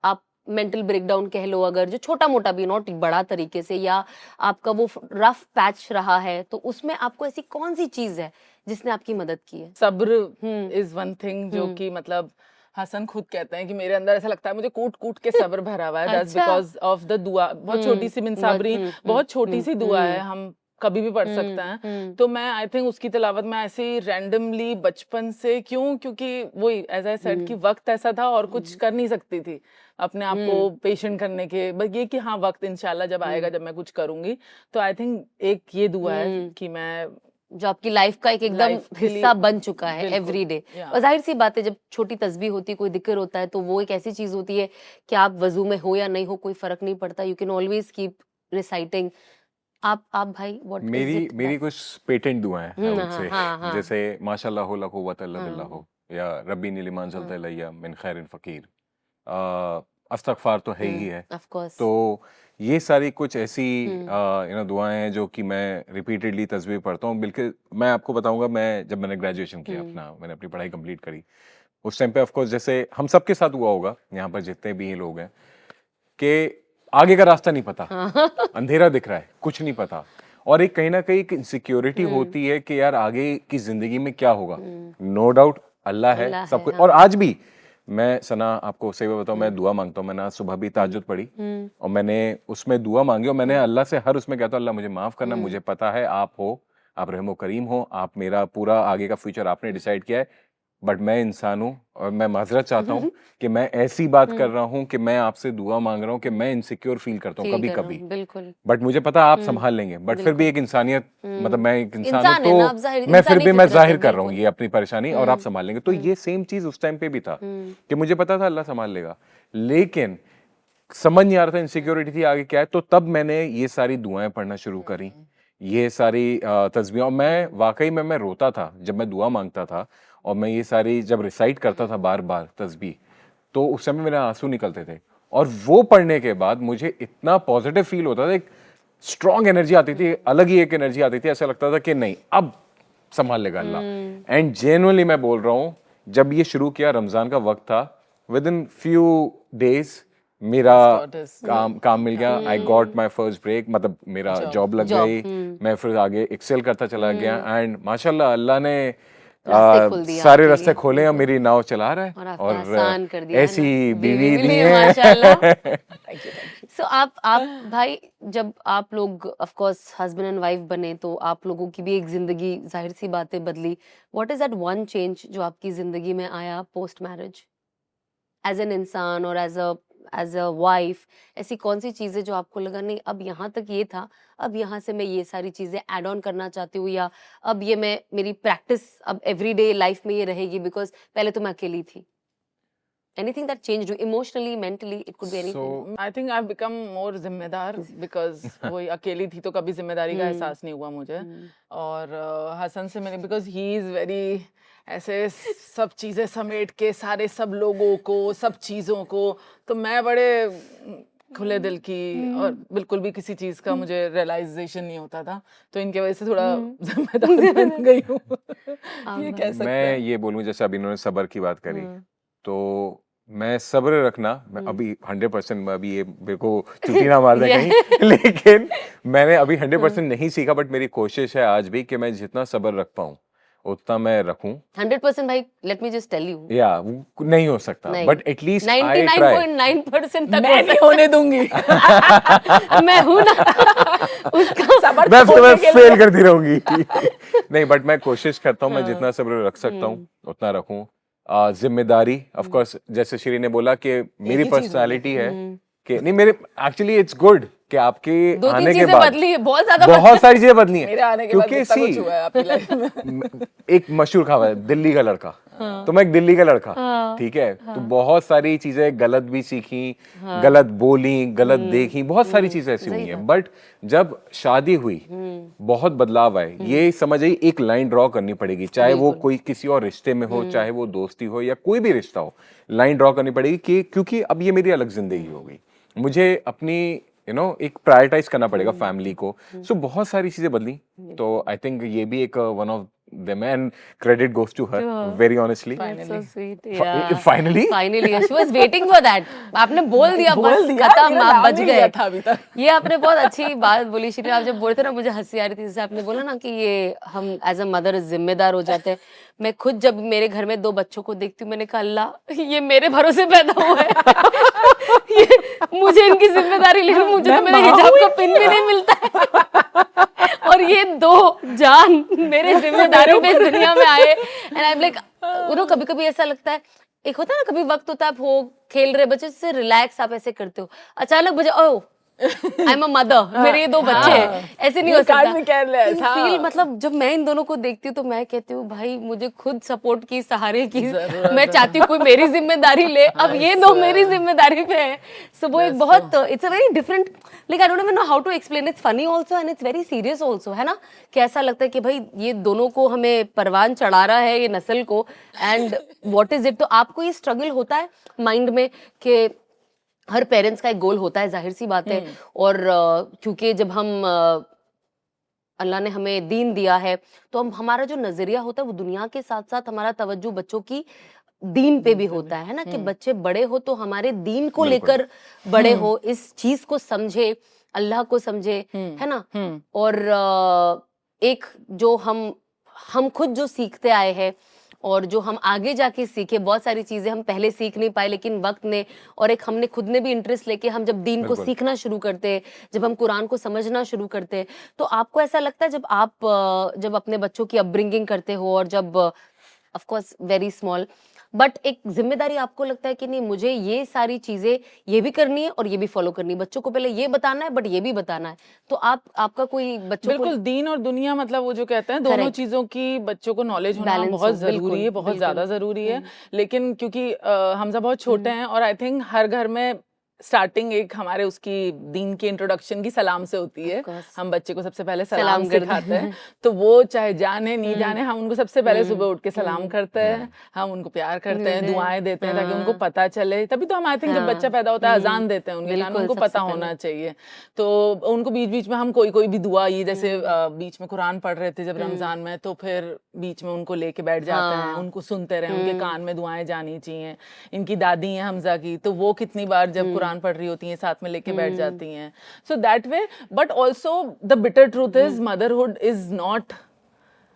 आप मेंटल ब्रेकडाउन कह लो, अगर जो छोटा मोटा भी, नॉट बड़ा तरीके से, या आपका वो रफ पैच रहा है, तो उसमें आपको ऐसी कौन सी चीज है जिसने आपकी मदद की है? सब्र इज वन थिंग जो कि मतलब हसन खुद कहते हैं कि मेरे अंदर ऐसा लगता है मुझे कूट कूट के सब्र भरा हुआ है। दैट्स बिकॉज ऑफ द दुआ। बहुत छोटी सी मिन साबरी, बहुत छोटी सी दुआ है, हम कभी भी पढ़ सकते हैं। तो मैं आई थिंक उसकी तिलावत में ऐसे ही रैंडमली बचपन से क्योंकि वही एज आई सेड कि वक्त ऐसा था और कुछ कर नहीं सकती थी अपने आप को पेशेंट करने के, बस ये कि हाँ वक्त इंशाल्लाह जब आएगा जब मैं कुछ करूंगी। तो आई थिंक एक ये दुआ है कि मैं, जो आपकी लाइफ का एकदम हिस्सा बन चुका है एवरी डे। और जाहिर सी बात है जब छोटी तस्बीह होती है, कोई दिक्र होता है, तो वो एक ऐसी चीज होती है कि आप वजू में हो या नहीं हो कोई फर्क नहीं पड़ता, you can always keep reciting. आप भाई व्हाट मेरी कुछ पेटेंट दुआएं हैं उनसे, जैसे माशाल्लाह हो ला कुव्वत इल्ला बिल्लाह हो, या रब्बी नीलिमान ज़लता इलैया मिन खैरिन फकीर, अस्तगफार तो है ही है। तो ये सारी कुछ ऐसी दुआएं हैं जो कि मैं रिपीटेडली तस्बीह पढ़ता हूँ। बिल्कुल मैं आपको बताऊंगा, मैं जब मैंने ग्रेजुएशन किया मैंने अपनी पढ़ाई कंप्लीट करी, उस टाइम पे ऑफ कोर्स जैसे हम सबके साथ हुआ होगा यहाँ पर जितने भी लोग हैं कि आगे का रास्ता नहीं पता, अंधेरा दिख रहा है, कुछ नहीं पता, और एक कहीं ना कहीं इनसिक्योरिटी होती है कि यार आगे की जिंदगी में क्या होगा। नो डाउट अल्लाह है सब कुछ। और आज भी मैं सना आपको सही बताऊं, मैं दुआ मांगता हूँ। मैंने आज सुबह भी ताज्जुद पढ़ी और मैंने उसमें दुआ मांगी, और मैंने अल्लाह से हर उसमें कहता हूँ अल्लाह मुझे माफ करना, मुझे पता है आप हो, आप रहमो करीम हो, आप मेरा पूरा आगे का फ्यूचर आपने डिसाइड किया है, बट मैं इंसान हूँ और मैं माजरत चाहता हूँ कि मैं ऐसी बात कर रहा हूँ कि मैं आपसे दुआ मांग रहा हूँ कि मैं इनसिक्योर फील करता हूँ कभी कभी, बिल्कुल, बट मुझे पता आप संभाल लेंगे। बट फिर भी एक इंसानियत, मतलब मैं एक इंसान हूँ तो मैं फिर भी मैं जाहिर कर रहा हूँ ये अपनी परेशानी, और आप संभाल लेंगे। तो ये सेम चीज उस टाइम पे भी था कि मुझे पता था अल्लाह संभाल लेगा, लेकिन समझ नहीं आ रहा था, इनसिक्योरिटी थी आगे क्या है। तो तब मैंने ये सारी दुआएं पढ़ना शुरू करी, ये सारी तस्बीह। और मैं वाकई में मैं रोता था जब मैं दुआ मांगता था, और मैं ये सारी जब रिसाइट करता था बार बार तस्बीह, तो उस समय मेरे आंसू निकलते थे। और वो पढ़ने के बाद मुझे इतना पॉजिटिव फील होता था, एक स्ट्रॉन्ग एनर्जी आती थी, अलग ही एक एनर्जी आती थी, ऐसा लगता था कि नहीं अब संभाल लेगा अल्लाह। एंड जेन्युइनली मैं बोल रहा हूँ, जब ये शुरू किया, रमजान का वक्त था, विद इन फ्यू डेज मेरा काम मिल गया। I got my first break, मतलब मेरा जॉब लग गई, मैं फिर आगे एक्सेल करता चला गया, एंड माशाल्लाह अल्लाह ने सारे रास्ते खोले और मेरी नाव चला रहा है, और ऐसी बीवी दी है। सो आप भाई, जब आप लोग of course husband and wife बने तो आप लोगों की भी एक जिंदगी जाहिर सी बातें बदली। What is that one change जो आपकी जिंदगी में आया पोस्ट मैरिज, एज एन इंसान और एज अ वाइफ? ऐसी कौन सी चीजें जो आपको लगा नहीं अब यहाँ तक ये था, अब यहाँ से मैं ये सारी चीजें ऐड ऑन करना चाहती हूँ, या अब ये मैं मेरी प्रैक्टिस अब एवरीडे लाइफ में ये रहेगी, बिकॉज पहले तो मैं अकेली थी? Anything that changed you emotionally, mentally, it could be anything. So I think I've become more जिम्मेदार, because वही अकेली थी तो कभी जिम्मेदारी का एहसास नहीं हुआ मुझे। और हसन से मैंने, because he is very ऐसे सब चीजें समेट के सारे सब लोगों को, सब चीजों को, तो मैं बड़े खुले दिल की, और बिल्कुल भी किसी चीज का मुझे रियलाइजेशन नहीं होता था, तो इनके वजह से थोड़ा जिम्मेदार बन गई हूँ। ये कह सकते हैं। मैं ये बोलूँ, जैसे अभी इन्होंने सब्र की बात करी, तो मैं सब्र रखना, मैं अभी 100%, अभी ये मेरे को छुट्टी ना मार दे कहीं, लेकिन मैंने अभी 100% नहीं सीखा, बट मेरी कोशिश है आज भी कि मैं जितना सब्र रख पाऊँ उतना मैं रखूं। 100% भाई, let me just tell you, या नहीं हो सकता, बट एटलीस्ट आई ट्राई। 99.9% तक मैं नहीं होने दूंगी। मैं हूं ना उसका मैं फेल करती रहूंगी। नहीं, बट मैं कोशिश करता हूँ, मैं जितना सब्र रख सकता हूँ उतना रखूं। जिम्मेदारी, ऑफ कोर्स, जैसे श्री ने बोला कि मेरी पर्सनालिटी है कि नहीं, मेरे एक्चुअली इट्स गुड कि आपके आने के बाद बदली है, बहुत ज्यादा बहुत सारी चीजें बदली हैं। मेरे आने के बाद क्योंकि कितना कुछ हुआ है आपकी लाइफ में। एक मशहूर कहावत है, दिल्ली का लड़का। तो मैं एक दिल्ली का लड़का, ठीक है, तो बहुत सारी चीजें गलत भी सीखी, गलत बोली, गलत देखी, बहुत सारी चीजें ऐसी हुई हैं। बट जब शादी हुई बहुत बदलाव आए। ये समझ आई, एक लाइन ड्रॉ करनी पड़ेगी, चाहे वो कोई किसी और रिश्ते में हो, चाहे वो दोस्ती हो या कोई भी रिश्ता हो, लाइन ड्रॉ करनी पड़ेगी कि क्योंकि अब ये मेरी अलग जिंदगी हो गई, मुझे अपनी एक प्रायोरिटाइज करना पड़ेगा फैमिली को। सो बहुत सारी चीजें बदली। तो आई थिंक ये भी एक one of them and credit goes to her, very honestly. So sweet, yeah. Finally she was waiting for that. आपने बोल दिया, बस खत्म, आप बच गए। ये आपने बहुत अच्छी बात बोली श्री। आप जब बोलते ना, मुझे हंसी आ रही थी, जैसे आपने बोला ना कि ये हम एज अ मदर जिम्मेदार हो जाते हैं। मैं खुद जब मेरे घर में 2 बच्चों को देखती हूँ, मैंने कहा अल्लाह, ये मेरे भरोसे पैदा हुआ है। ये मुझे इनकी जिम्मेदारी लेनी, मुझे तो मेरे हिजाब का पिन भी नहीं मिलता है, और ये 2 जान मेरे जिम्मेदारी पे इस दुनिया में आए। एंड आई एम लाइक, कभी कभी ऐसा लगता है, एक होता है ना, कभी वक्त होता है, आप हो खेल रहे बच्चे से रिलैक्स आप ऐसे करते हो, अचानक बजे ओ आई एम अ मदर, मेरे ये 2 बच्चे हैं, ऐसे नहीं हो सकता। फील मतलब जब मैं इन दोनों को देखती हूँ तो मैं कहती हूँ भाई, मुझे खुद सपोर्ट की, सहारे की, मैं चाहती हूँ कोई मेरी जिम्मेदारी ले। अब ये 2 मेरी जिम्मेदारी पे है। सो वो एक बहुत, it's a very different, like I don't even know how to explain, it's funny also and it's very serious also, है ना। कि ऐसा लगता है कि भाई ये दोनों को हमें परवान चढ़ा रहा है, ये नस्ल को, एंड व्हाट इज इट। तो आपको ये स्ट्रगल होता है माइंड में कि हर पेरेंट्स का एक गोल होता है, जाहिर सी बात है, और क्योंकि जब हम अल्लाह ने हमें दीन दिया है, तो हम, हमारा जो नजरिया होता है वो दुनिया के साथ साथ हमारा तवज्जो बच्चों की दीन पे भी होता है ना, कि बच्चे बड़े हो तो हमारे दीन को लेकर बड़े हो, इस चीज को समझे, अल्लाह को समझे, है ना। और एक जो हम खुद जो सीखते आए हैं और जो हम आगे जाके सीखे, बहुत सारी चीजें हम पहले सीख नहीं पाए, लेकिन वक्त ने और एक हमने खुद ने भी इंटरेस्ट लेके हम जब दीन को सीखना शुरू करते हैं, जब हम कुरान को समझना शुरू करते हैं, तो आपको ऐसा लगता है जब आप जब अपने बच्चों की अपब्रिंगिंग करते हो, और जब of course very small, but एक जिम्मेदारी आपको लगता है कि नहीं, मुझे ये सारी चीजें ये भी करनी है और ये भी फॉलो करनी है, बच्चों को पहले ये बताना है बट ये भी बताना है, तो आपका कोई बच्चों बिल्कुल दीन और दुनिया, मतलब वो जो कहते हैं दोनों चीजों की बच्चों को नॉलेज होना बहुत जरूरी है, बहुत ज्यादा जरूरी है। लेकिन क्योंकि हमजा बहुत छोटे हैं, और आई थिंक हर घर में स्टार्टिंग एक हमारे उसकी दीन की इंट्रोडक्शन की सलाम से होती है। हम बच्चे को सबसे पहले सलाम सिखाते हैं, तो वो चाहे जाने नहीं जाने, हम उनको सबसे पहले सुबह उठ के सलाम करते हैं, हम उनको प्यार करते हैं, दुआएं देते हैं, ताकि उनको पता चले। तभी तो हम आई थिंक जब बच्चा पैदा होता है अजान देते हैं उनके लिए, उनको पता होना चाहिए। तो उनको बीच बीच में हम कोई भी दुआ, ये जैसे बीच में कुरान पढ़ रहे थे जब रमजान में, तो फिर बीच में उनको लेके बैठ जाते हैं, उनको सुनते रहे, उनके कान में दुआएं जानी चाहिए। इनकी दादी है हमजा की, तो वो कितनी बार जब कुरान पढ़ रही होती हैं साथ में लेके बैठ जाती हैं। So that way, but also the bitter truth is motherhood is not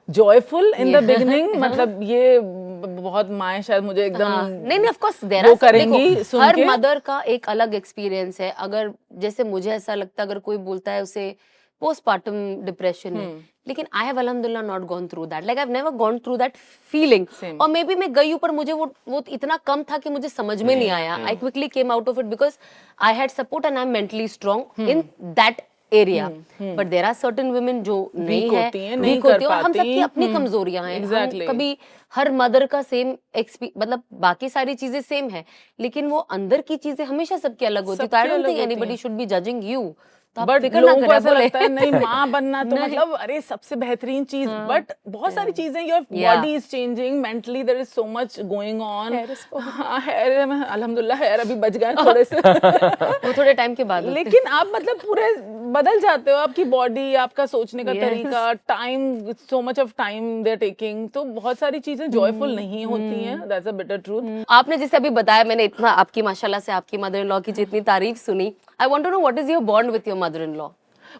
joyful in the beginning. मतलब ये बहुत माएँ शायद मुझे एकदम नहीं ऑफ कोर्स वो करेंगी, हर मदर का एक अलग एक्सपीरियंस है। अगर जैसे मुझे ऐसा लगता है, अगर कोई बोलता है उसे पोस्टपार्टम डिप्रेशन है, लेकिन आई हैव अल्हम्दुलिल्लाह not gone through that, like I have never gone through that feeling. और मे बी मैं गई हूं, पर मुझे वो इतना कम था कि मुझे समझ में नहीं आया। I quickly came out of it because I had support and I am mentally strong in that area. But there are certain women जो नहीं है, वीक होती है, और हम सबकी अपनी कमजोरियां हैं। कभी हर मदर का सेम मतलब बाकी सारी चीजें सेम है, लेकिन वो अंदर की चीजें हमेशा सबकी अलग होती है। तो I don't think anybody should be judging you. But लोगों को ऐसा लगता है नहीं माँ बनना तो मतलब अरे सबसे बेहतरीन चीज, बट बहुत सारी चीजें, your body is changing, mentally there is so much going on. अल्हम्दुलिल्लाह हेयर अभी बच गए थोड़े से वो थोड़े टाइम के बाद, लेकिन आप मतलब पूरे बदल जाते हो, आपकी बॉडी, आपका सोचने का तरीका, time, so much of time they are taking, तो बहुत सारी चीजें जॉयफुल नहीं होती हैं। That's a bitter truth. आपने जैसे अभी बताया, मैंने इतना आपकी माशाल्लाह से आपकी मदर इन लॉ की जितनी तारीफ सुनी, I want to know what is your bond with your mother-in-law?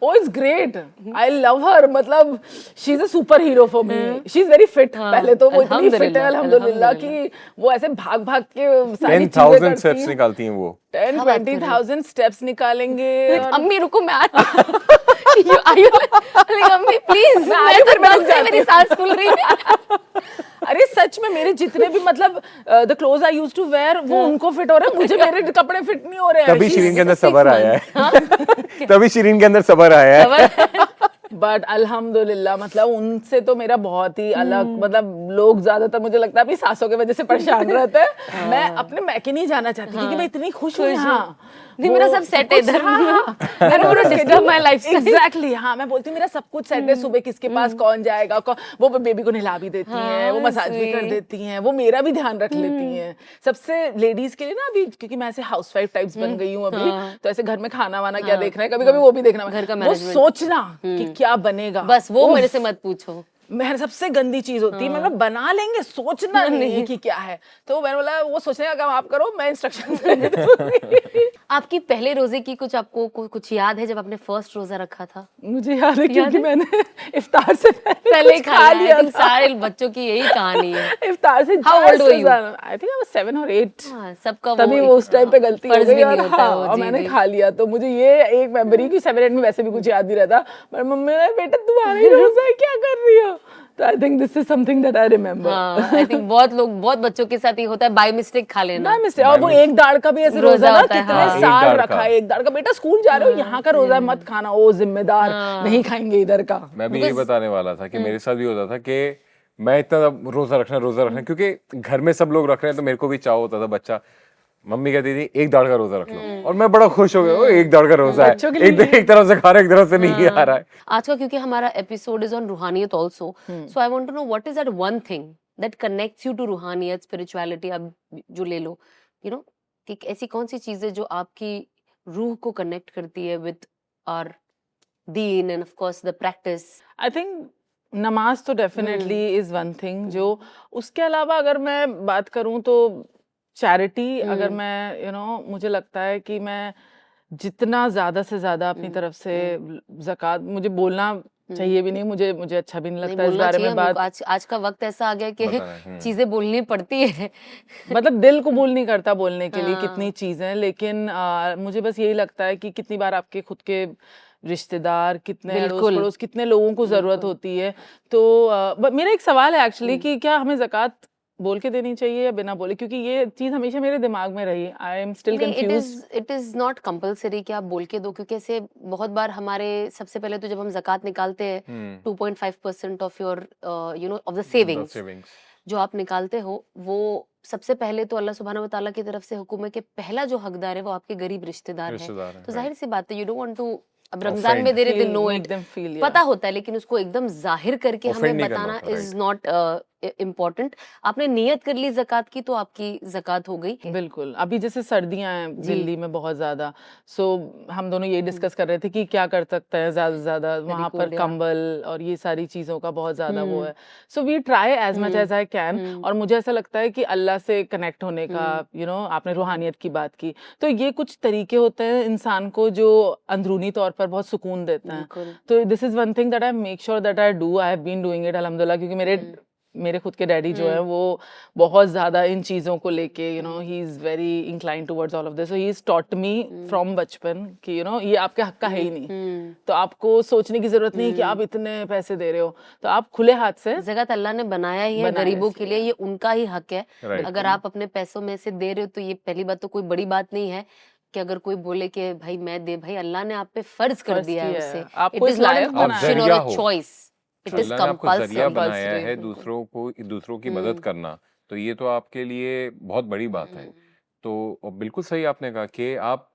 Oh, it's great. I love her. मतलब she's a super hero for me. She's very fit. पहले तो वो इतनी fit है अल्हम्दुलिल्लाह कि वो ऐसे भाग भाग के सारी चीजें 10,000 करती स्टेप्स हैं। निकालती हैं वो। 10-20,000 स्टेप्स निकालेंगे। और अम्मी रुको मैं अम्मी प्लीज मैं आई हूँ, फिर मैं रुक जाती मेरी हूँ। सांस फूल रही है। अरे सच में मेरे जितने भी मतलब the cloth I used to wear वो उनको फिट हो रहे हैं, मुझे मेरे कपड़े फिट नहीं हो रहे हैं। तभी शिरीन के अंदर 6 सबर आया months, है। तभी शिरीन के अंदर सबर आया है। बट अल्हम्दुलिल्लाह मतलब उनसे तो मेरा बहुत ही अलग, मतलब लोग ज्यादातर मुझे लगता है अपनी सासों की वजह से परेशान रहते हैं। मैं अपने मैके नहीं जाना चाहती क्योंकि मैं इतनी खुश हूँ यहाँ। नहीं, मेरा सब set है इधर। मैंने पूरा disturb my lifestyle। एग्जैक्टली हाँ, मैं बोलती हूँ मेरा सब कुछ सेट है। सुबह किसके पास कौन जाएगा, वो बेबी को नहला भी देती हैं, वो मसाज भी कर देती हैं, वो मेरा भी ध्यान रख लेती हैं। सबसे लेडीज के लिए ना अभी, क्योंकि मैं ऐसे हाउसवाइफ टाइप्स बन गई हूँ अभी, तो ऐसे घर में खाना वाना क्या देखना है, कभी कभी वो भी देखना घर का है, वो management। सोचना कि क्या बनेगा, बस वो मेरे से मत पूछो। मेरे सबसे गंदी चीज होती है, मतलब बना लेंगे, सोचना नहीं है कि क्या है। तो मैंने बोला वो सोचने का काम आप करो, मैं इंस्ट्रक्शन। आपकी पहले रोजे की कुछ आपको कुछ याद है जब आपने फर्स्ट रोजा रखा था? मुझे याद है क्योंकि मैंने इफ्तार से पहले कुछ खा लिया था। सारे बच्चों की यही कहानी है। इफ्तार से How old were you? I think I was 7 or 8। हाँ, सबका तभी वो उस टाइम पे गलती हो फर्ज गई भी नहीं और होता है हाँ, वो, और जी, मैंने जी। खा लिया। तो मुझे ये एक मेमोरी की 7-8 में वैसे भी कुछ याद नहीं रहता, पर मम्मी ने बेटा तुम्हारा ही रोजा है, क्या कर रही हो? तो आई think this is something that I remember. हाँ, आई थिंक बहुत बच्चों के साथ ये होता है, बाय मिस्टेक खा लेना। ना मिस्टेक। और वो एक दाढ़ का भी ऐसे रोजा रोजा ना होता है, कितने हाँ। एक साल दाढ़ रखा का। है, एक दाढ़ का। बेटा स्कूल जा रहे हो, यहाँ का रोजा मत खाना, ओ जिम्मेदार नहीं खाएंगे इधर का। मैं भी यही बताने वाला था कि मेरे साथ भी होता था कि मैं इतना रोजा रखना, क्योंकि घर में सब लोग रख रहे हैं तो मेरे को भी चाव होता था। बच्चा मम्मी कहती थी एक दाढ़ का रोजा रख लो, और मैं बड़ा खुश हो गया, ओ एक दाढ़ का रोजा है, एक तरफ से खा रहा है, एक तरफ से नहीं आ रहा है। आज का क्योंकि हमारा एपिसोड इज ऑन रूहानियत also, so I want to know what is that one thing that connects you to रूहानियत, स्पिरिचुअलिटी। आप जो ले लो, यू नो, कि ऐसी कौन सी चीजें जो आपकी रूह को कनेक्ट करती है with our Deen end of course the practice. I think नमाज तो डेफिनेटली इज वन थिंग। जो उसके अलावा अगर मैं बात करूं तो चैरिटी, अगर मैं मुझे लगता है कि मैं जितना ज्यादा से ज्यादा अपनी तरफ से ज़कात, मुझे बोलना चाहिए भी नहीं, मुझे अच्छा भी नहीं लगता इस बारे में बात। आज का वक्त ऐसा आ गया कि चीजें बोलनी पड़ती है। मतलब दिल कबूल नहीं करता बोलने के लिए कितनी चीजें, लेकिन मुझे बस यही लगता है कि कितनी बार आपके खुद के रिश्तेदार, कितने अड़ोस पड़ोस, कितने लोगों को जरूरत होती है। तो मेरा एक सवाल है एक्चुअली कि क्या हमें ज़कात बोल के देनी चाहिए या बिना बोले, क्योंकि ये चीज हमेशा मेरे दिमाग में रही। I am still confused. It is not compulsory कि आप बोल के दो, क्योंकि ऐसे बहुत बार हमारे, सबसे पहले तो जब हम ज़कात निकालते हैं 2.5% of your of the savings जो आप निकालते हो, वो सबसे पहले तो अल्लाह सुब्हानहू व तआला की तरफ से हुक्म है कि पहला जो हकदार है वो आपके गरीब रिश्तेदार है। तो जाहिर सी बात है, यू डोंट वांट टू, अब रमजान में दे रहे थे, नो इट पता होता है, लेकिन उसको एकदम जाहिर करके हमें बताना इज नॉट इम्पोर्टेंट। आपने नियत कर ली ज़कात की तो आपकी ज़कात हो गई। बिल्कुल। अभी जैसे सर्दियां हैं दिल्ली में बहुत ज्यादा, सो हम दोनों ये डिस्कस कर रहे थे कि क्या कर सकते हैं ज्यादा से ज्यादा। वहां पर कंबल और ये सारी चीजों का बहुत ज्यादा वो है। So we try as much as I can. और मुझे ऐसा लगता है कि अल्लाह से कनेक्ट होने का, आपने रूहानियत की बात की, तो ये कुछ तरीके होते हैं इंसान को जो अंदरूनी तौर पर बहुत सुकून देते हैं। तो this is one thing that I make sure that I do. I have been doing it अल्हम्दुलिल्लाह, क्योंकि मेरे खुद के डैडी जो है वो बहुत ज्यादा इन चीजों को लेके he is very inclined towards all of this. So he is taught me from बचपन कि ये आपके हक का है ही नहीं, तो आपको सोचने की जरूरत नहीं कि आप इतने पैसे दे रहे हो, तो आप खुले हाथ से, ज़कात अल्लाह ने बनाया ही है गरीबों के लिए, ये उनका ही हक है। अगर आप अपने पैसों में से दे रहे हो तो ये पहली बात तो कोई बड़ी बात नहीं है कि अगर कोई बोले कि भाई मैं दे, भाई अल्लाह ने आप पे फर्ज कर दिया है उसे। It is not an option और अ चॉइस, इट इज जरिया बनाया है दूसरों की मदद करना, तो ये तो आपके लिए बहुत बड़ी बात है। तो बिल्कुल सही आपने कहा कि आप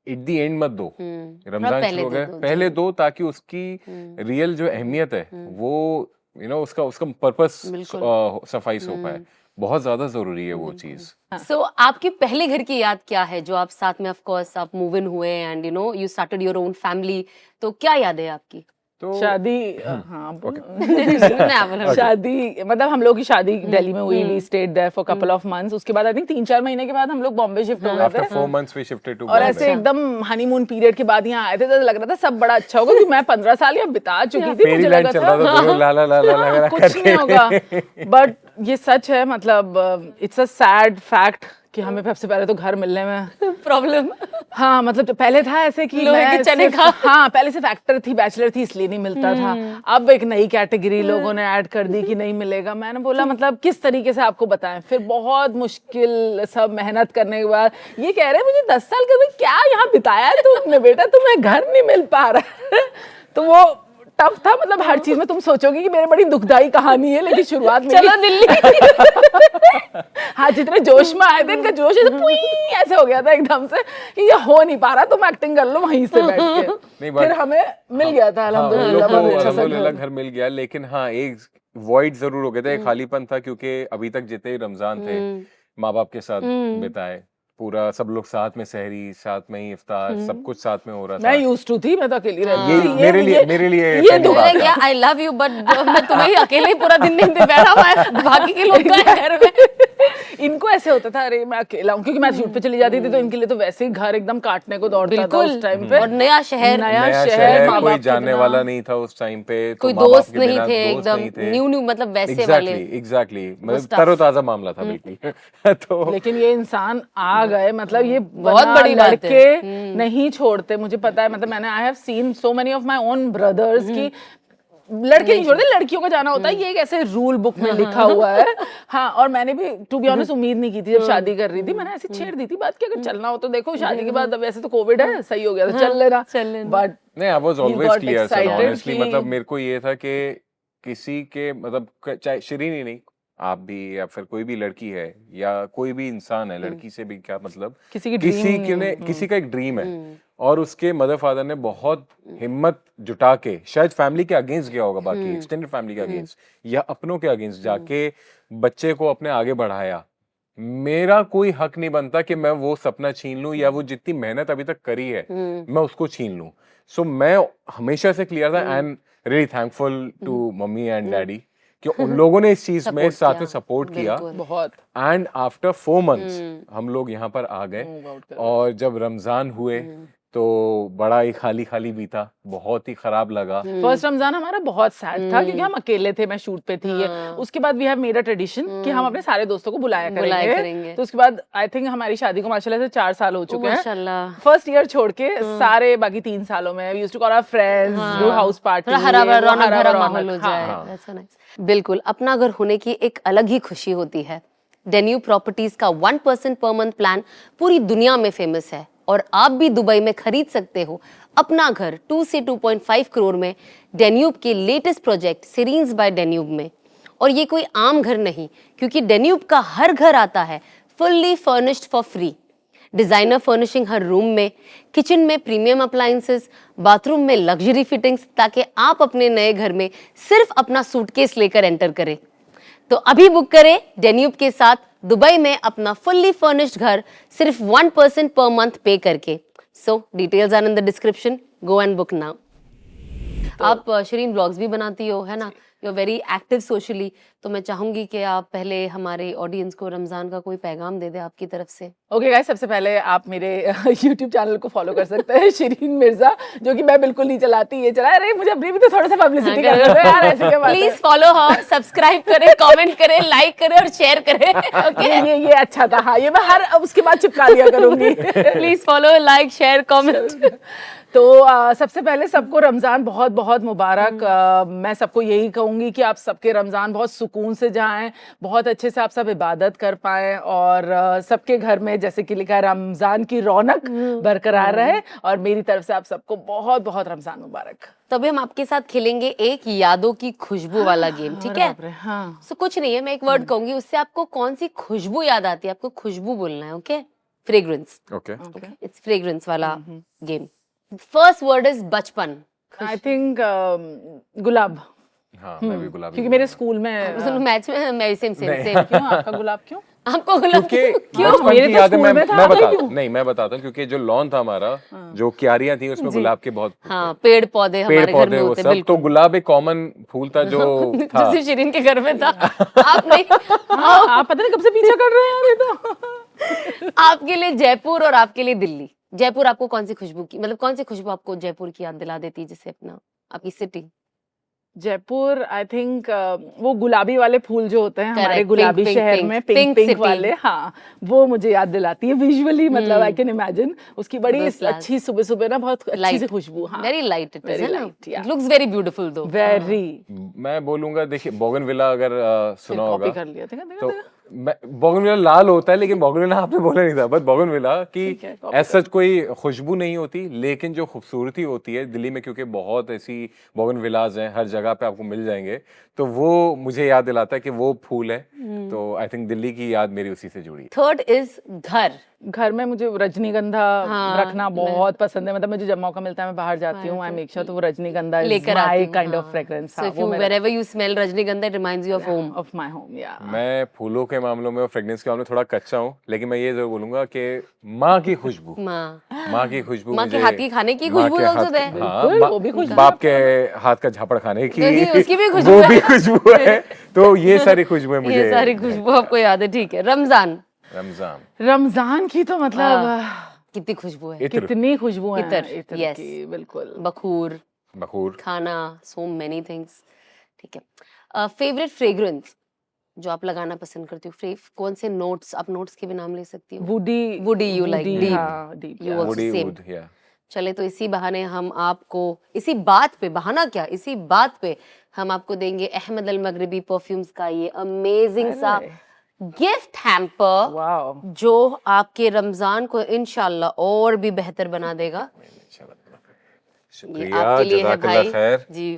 एट दी एंड मत दो, रमजान शुरू हो गया पहले दो, ताकि उसकी रियल जो अहमियत है वो उसका पर्पस सफाइस हो पाए। बहुत ज्यादा जरूरी है वो चीज। सो आपके पहले घर की याद क्या है, जो आप साथ में, ऑफ कोर्स आप मूव इन हुए and you started your own family, तो क्या याद है आपकी? तो शादी हाँ ना बोलो। शादी मतलब हम लोग की शादी दिल्ली में हुई, we stayed there for couple of months. उसके बाद आई थिंक 3-4 महीने के बाद हम लोग बॉम्बे शिफ्ट हो गए आफ्टर थे 4 months we shifted to और Bombay. ऐसे एकदम हनीमून पीरियड के बाद यहाँ आए थे तो लग रहा था सब बड़ा अच्छा होगा क्योंकि मैं 15 साल यहाँ बिता चुकी थी। मुझे फेरीलैंड लगा चल रहा था, दोनों ला ला ला ला ला कुछ नहीं होगा, बट ये सच है। मतलब इट्स अ सैड फैक्ट कि हमें सबसे पहले तो घर मिलने में प्रॉब्लम। हाँ मतलब तो पहले था ऐसे कि लोहे के मैं चने सिर्फ- खा। हाँ पहले सिर्फ एक्टर थी, बैचलर थी, इसलिए नहीं मिलता था। अब एक नई कैटेगरी लोगों ने ऐड कर दी कि नहीं मिलेगा। मैंने बोला मतलब किस तरीके से आपको बताएं। फिर बहुत मुश्किल सब मेहनत करने के बाद ये कह रहे हैं मुझे 10 साल के बाद क्या यहाँ बिताया है तुमने बेटा, तुम्हें घर नहीं मिल पा रहा है। तो वो टफ था। मतलब हर चीज में तुम सोचोगे कि मेरी बड़ी दुखदाई कहानी है, लेकिन शुरुआत में चलो दिल्ली। हाँ जितने जोश में आए थे इनका जोश ऐसे पुई ऐसे हो गया था एकदम से कि ये हो नहीं पा रहा, तुम एक्टिंग कर लो वहीं से बैठ के। नहीं, फिर हमें मिल गया था अल्हम्दुलिल्लाह, बहुत अच्छा सा अल्हम्दुलिल्लाह घर। घर मिल गया। लेकिन हाँ एक वॉइड जरूर हो गया था, एक खालीपन था, क्योंकि अभी तक जितने रमजान थे माँ बाप के साथ बिताए, पूरा सब लोग साथ में सहरी, साथ में ही इफ्तार, सब कुछ साथ में हो रहा था। मैं यूज्ड टू थी, मैं तो अकेली रहती ये थी। मेरे लिए ये पहली दो बात बोले था। क्या आई लव यू बट मैं तुम्हें ही अकेले ही पूरा दिन नहीं बैठा हुआ है, बाकी के लोग का है घर में। इनको ऐसे होता था अरे मैं अकेला हूँ, क्योंकि मैं शूट पे चली जाती थी तो इनके लिए तो वैसे ही घर एकदम काटने को दौड़ता था उस टाइम पे। और नया शहर, नया नया शहर, शहर, माँ कोई बाप के जानने बिना। वाला नहीं था उस टाइम पे, तो कोई माँ बाप दोस्त के नहीं बिना थे, दोस्त एकदम नहीं थे। न्यू मतलब वैसे वाले। एग्जैक्टली मतलब stuff। तरोताजा मामला था बिल्कुल। तो लेकिन ये इंसान आ गए, मतलब ये बहुत बना बड़ी बात है। लड़के नहीं छोड़ते, मुझे पता है। मतलब मैंने I have seen so many of my own brothers की लड़के नहीं छोड़ते, लड़कियों का जाना होता है। ये एक ऐसे रूल बुक में लिखा हुआ है। हाँ, और मैंने भी टू बी ऑनेस्ट उम्मीद नहीं की थी जब शादी कर रही थी। मैंने ऐसे छेड़ दी थी बात कि अगर चलना हो तो देखो, शादी के बाद अब वैसे तो कोविड है, सही हो गया था, चल लेना। बट नहीं, I was always got clear sir, excited honestly. कि- मतलब मेरे को ये था कि किसी के मतलब चाहे शिरीन ही नहीं, आप भी या फिर कोई भी लड़की है या कोई भी इंसान है, लड़की से भी क्या मतलब, किसी की dream किसी का एक ड्रीम है और उसके मदर फादर ने बहुत हिम्मत जुटा के, शायद फैमिली के अगेंस्ट गया होगा, बाकी एक्सटेंडेड फैमिली के अगेंस्ट या अपनों के अगेंस्ट जाके बच्चे को अपने आगे बढ़ाया। मेरा कोई हक नहीं बनता कि मैं वो सपना छीन लूं या वो जितनी मेहनत अभी तक करी है मैं उसको छीन लूं। सो मैं हमेशा से क्लियर था and really thankful to mummy and daddy कि उन लोगों ने इस चीज में साथ में सपोर्ट किया। बहुत एंड आफ्टर 4 months हम लोग यहाँ पर आ गए और जब रमजान हुए तो बड़ा ही खाली खाली बीता, बहुत ही खराब लगा। फर्स्ट रमजान हमारा बहुत सैड था क्योंकि हम अकेले थे, मैं शूट पे थी। उसके बाद we have made a tradition कि हम अपने सारे दोस्तों को बुलाया करेंगे। तो उसके बाद आई थिंक हमारी शादी को माशाल्लाह से 4 साल हो चुके हैं। फर्स्ट ईयर छोड़ के सारे बाकी 3 सालों में we used to call our friends, do house party, हरा भरा रौनक भरा माहौल हो जाए। हाँ। That's so nice। बिल्कुल, अपना घर होने की एक अलग ही खुशी होती है। डेन्यू प्रॉपर्टीज का 1% पर मंथ प्लान पूरी दुनिया में फेमस है और आप भी दुबई में खरीद सकते हो अपना घर 2 से 2.5 करोड़ में डेन्यूब के लेटेस्ट प्रोजेक्ट सिरीन्स बाय डेन्यूब में। और ये कोई आम घर नहीं, क्योंकि डेन्यूब का हर घर आता है fully furnished for free. Designer furnishing her room में, किचन में प्रीमियम अप्लायंसेस, बाथरूम में लग्जरी फिटिंग्स, ताकि आप अपने नए घर में सिर्फ अपना सूटकेस लेकर एंटर करें। तो अभी बुक करें डेन्यूब के साथ दुबई में अपना फुल्ली फर्निश्ड घर सिर्फ 1% पर मंथ पे करके। So details are in the description, go and book now. आप शरीन ब्लॉग्स भी बनाती हो, है ना? You are very active socially, तो मैं चाहूंगी कि आप पहले हमारे ऑडियंस को रमजान का कोई पैगाम दे दे आपकी तरफ से। ओके गाइस, सबसे पहले आप मेरे YouTube चैनल को फॉलो कर सकते हैं, शिरीन मिर्जा, जो कि मैं बिल्कुल नहीं चलाती, ये चला रहे। मुझे अपनी भी तो थोड़ा सा पब्लिसिटी कर दो यार, ऐसे क्या बात है। प्लीज फॉलो हर, सब्सक्राइब करें, कमेंट करें, लाइक करें और शेयर करें। ओके, ये अच्छा था। हाँ, ये मैं हर उसके बाद चिपका दिया करूंगी। Please follow, like, share, comment. तो सबसे पहले सबको रमज़ान बहुत बहुत मुबारक। मैं सबको यही कहूँगी कि आप सबके रमज़ान बहुत सुकून से जाएं, बहुत अच्छे से आप सब इबादत कर पाएं और सबके घर में जैसे कि लिखा है रमज़ान की रौनक बरकरार रहे। और मेरी तरफ से आप सबको बहुत बहुत रमज़ान मुबारक। तो अभी हम आपके साथ खेलेंगे एक यादों की खुशबू वाला गेम, ठीक है? हाँ। सो कुछ नहीं है, मैं एक वर्ड कहूंगी, उससे आपको कौन सी खुशबू याद आती है, आपको खुशबू बोलना है। Okay, fragrance. Okay, it's fragrance वाला गेम। फर्स्ट वर्ड इज बचपन। आई थिंक गुलाब। हाँ मैं भी गुलाबी क्योंकि मेरे स्कूल में मैच में मैं सेम क्यों आपका गुलाब क्यों? आपको गुलाब क्योंकि क्यों? बचपन मेरे की तो यादें स्कूल में था, मैं आता ही बताता क्यों? नहीं मैं बताता हूँ क्योंकि जो लॉन था हमारा जो क्यारियां थी उसमें गुलाब के बहुत हाँ पेड़ पौधे पेड़ हमारे घर पौधे में वो होते सब, तो बिल्कुल गुलाब एक कॉमन फूल था जो था। जो सिर्फ शिरीन के घर में था। आप नहीं हाँ, आप पता नहीं कब से पीछा कर रहे हैं यार ये तो। आपके लिए जयपुर और आपके लिए दिल्ली। जयपुर आपको कौन सी खुशबू की मतलब कौन सी खुशबू आपको जयपुर की याद दिला देती है जैसे अपना आपकी सिटी? जयपुर आई थिंक वो गुलाबी वाले फूल जो होते हैं हमारे Correct, गुलाबी pink, शहर pink, में pink पिंक पिंक city. वाले, हाँ वो मुझे याद दिलाती है विजुअली, मतलब आई कैन इमेजिन उसकी बड़ी Those flowers. अच्छी सुबह सुबह ना बहुत अच्छी Light. सी खुशबू। हाँ very light it is Very है ना? light, yeah. It looks very beautiful दो। वेरी मैं बोलूंगा देखिए बोगनविला अगर सुना कॉपी होगा कर लिया, देखा देखा तो देखा। बोगनविला लाल होता है लेकिन बोगनविला आपने बोला नहीं था, बस बोगनविला की ठीक है, copy ऐसा कोई खुशबू नहीं होती लेकिन जो खूबसूरती होती है दिल्ली में, क्योंकि बहुत ऐसी बोगनविलाज हैं हर जगह पे आपको मिल जाएंगे, तो वो मुझे याद दिलाता है कि वो फूल है। तो आई थिंक दिल्ली की याद मेरी उसी से जुड़ी है। थर्ड इज घर। घर में मुझे रजनीगंधा हाँ, रखना बहुत पसंद है, मतलब मुझे जब मौका मिलता है मैं बाहर जाती हूँ, आई मेक श्योर तो वो रजनीगंधा इज लेकर आती माय हूँ, काइंड हाँ। Of fragrance. So if you wherever you smell रजनीगंधा it reminds you of home. Of my home, या मैं फूलों के मामलों में और फ्रेग्रेंस के मामले में थोड़ा कच्चा हूँ, लेकिन मैं ये जरूर बोलूंगा कि माँ की खुशबू, माँ की खुशबू, माँ के मुझे हाथ की खाने की माँ खुशबू के also हाथ- there. हाँ, बिल्कुल, वो भी खुशबू बाप के हाथ का झापड़ खाने की उसकी भी खुशबू वो है। भी खुशबू है। तो ये सारी खुशबुएं मुझे, ये सारी खुशबू आपको याद है, ठीक है। रमजान रमजान रमजान की तो मतलब कितनी खुशबू है। इत्र, कितनी खुशबू है इत्र, इत्र yes. की, बिल्कुल। बखूर, बखूर, खाना, so many things, ठीक है। फेवरेट फ्रेग्रेंस जो आप लगाना पसंद करती हो, कौन से नोट्स, आप नोट्स के भी नाम ले सकती हो। Woody you like deep. हाँ, deep, You yeah. also woody same. Would, या चले तो इसी बहाने हम आपको इसी बात पे, बहाना क्या, इसी बात पे हम आपको देंगे अहमद अल मगरिबी परफ्यूम्स का ये अमेजिंग सा गिफ्ट हैम्पर, वाओ, जो आपके रमजान को इंशाल्लाह और भी बेहतर बना देगा। ये शुक्रिया, आपके लिए है जज़ाकल्लाह भाई खैर। जी,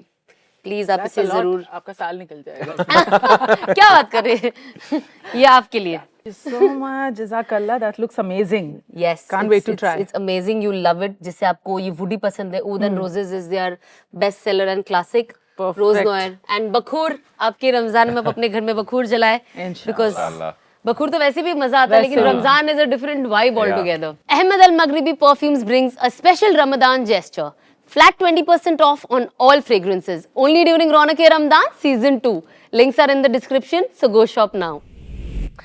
प्लीज आप इसे जरूर आपका साल निकल जाएगा। क्या बात कर रहे हैं। ये आपके लिए। So much, Jazakallah, that looks amazing. Yes, Can't wait to try. It's amazing, you love it. जिससे आपको ये वुडी पसंद है, Oud and Roses is their best seller and classic. Perfect. Rose Noir and बखूर, आपके रमजान में आप अपने घर में बखूर जलाए, because इंशाल्लाह। बखूर तो वैसे भी मजा आता है, लेकिन Ramzan is a different vibe altogether. Ahmed Al Maghribi Perfumes brings a special Ramadan gesture. Flat 20% off on all fragrances. Only during Ramadan Season 2. Links are in the description, so go shop now.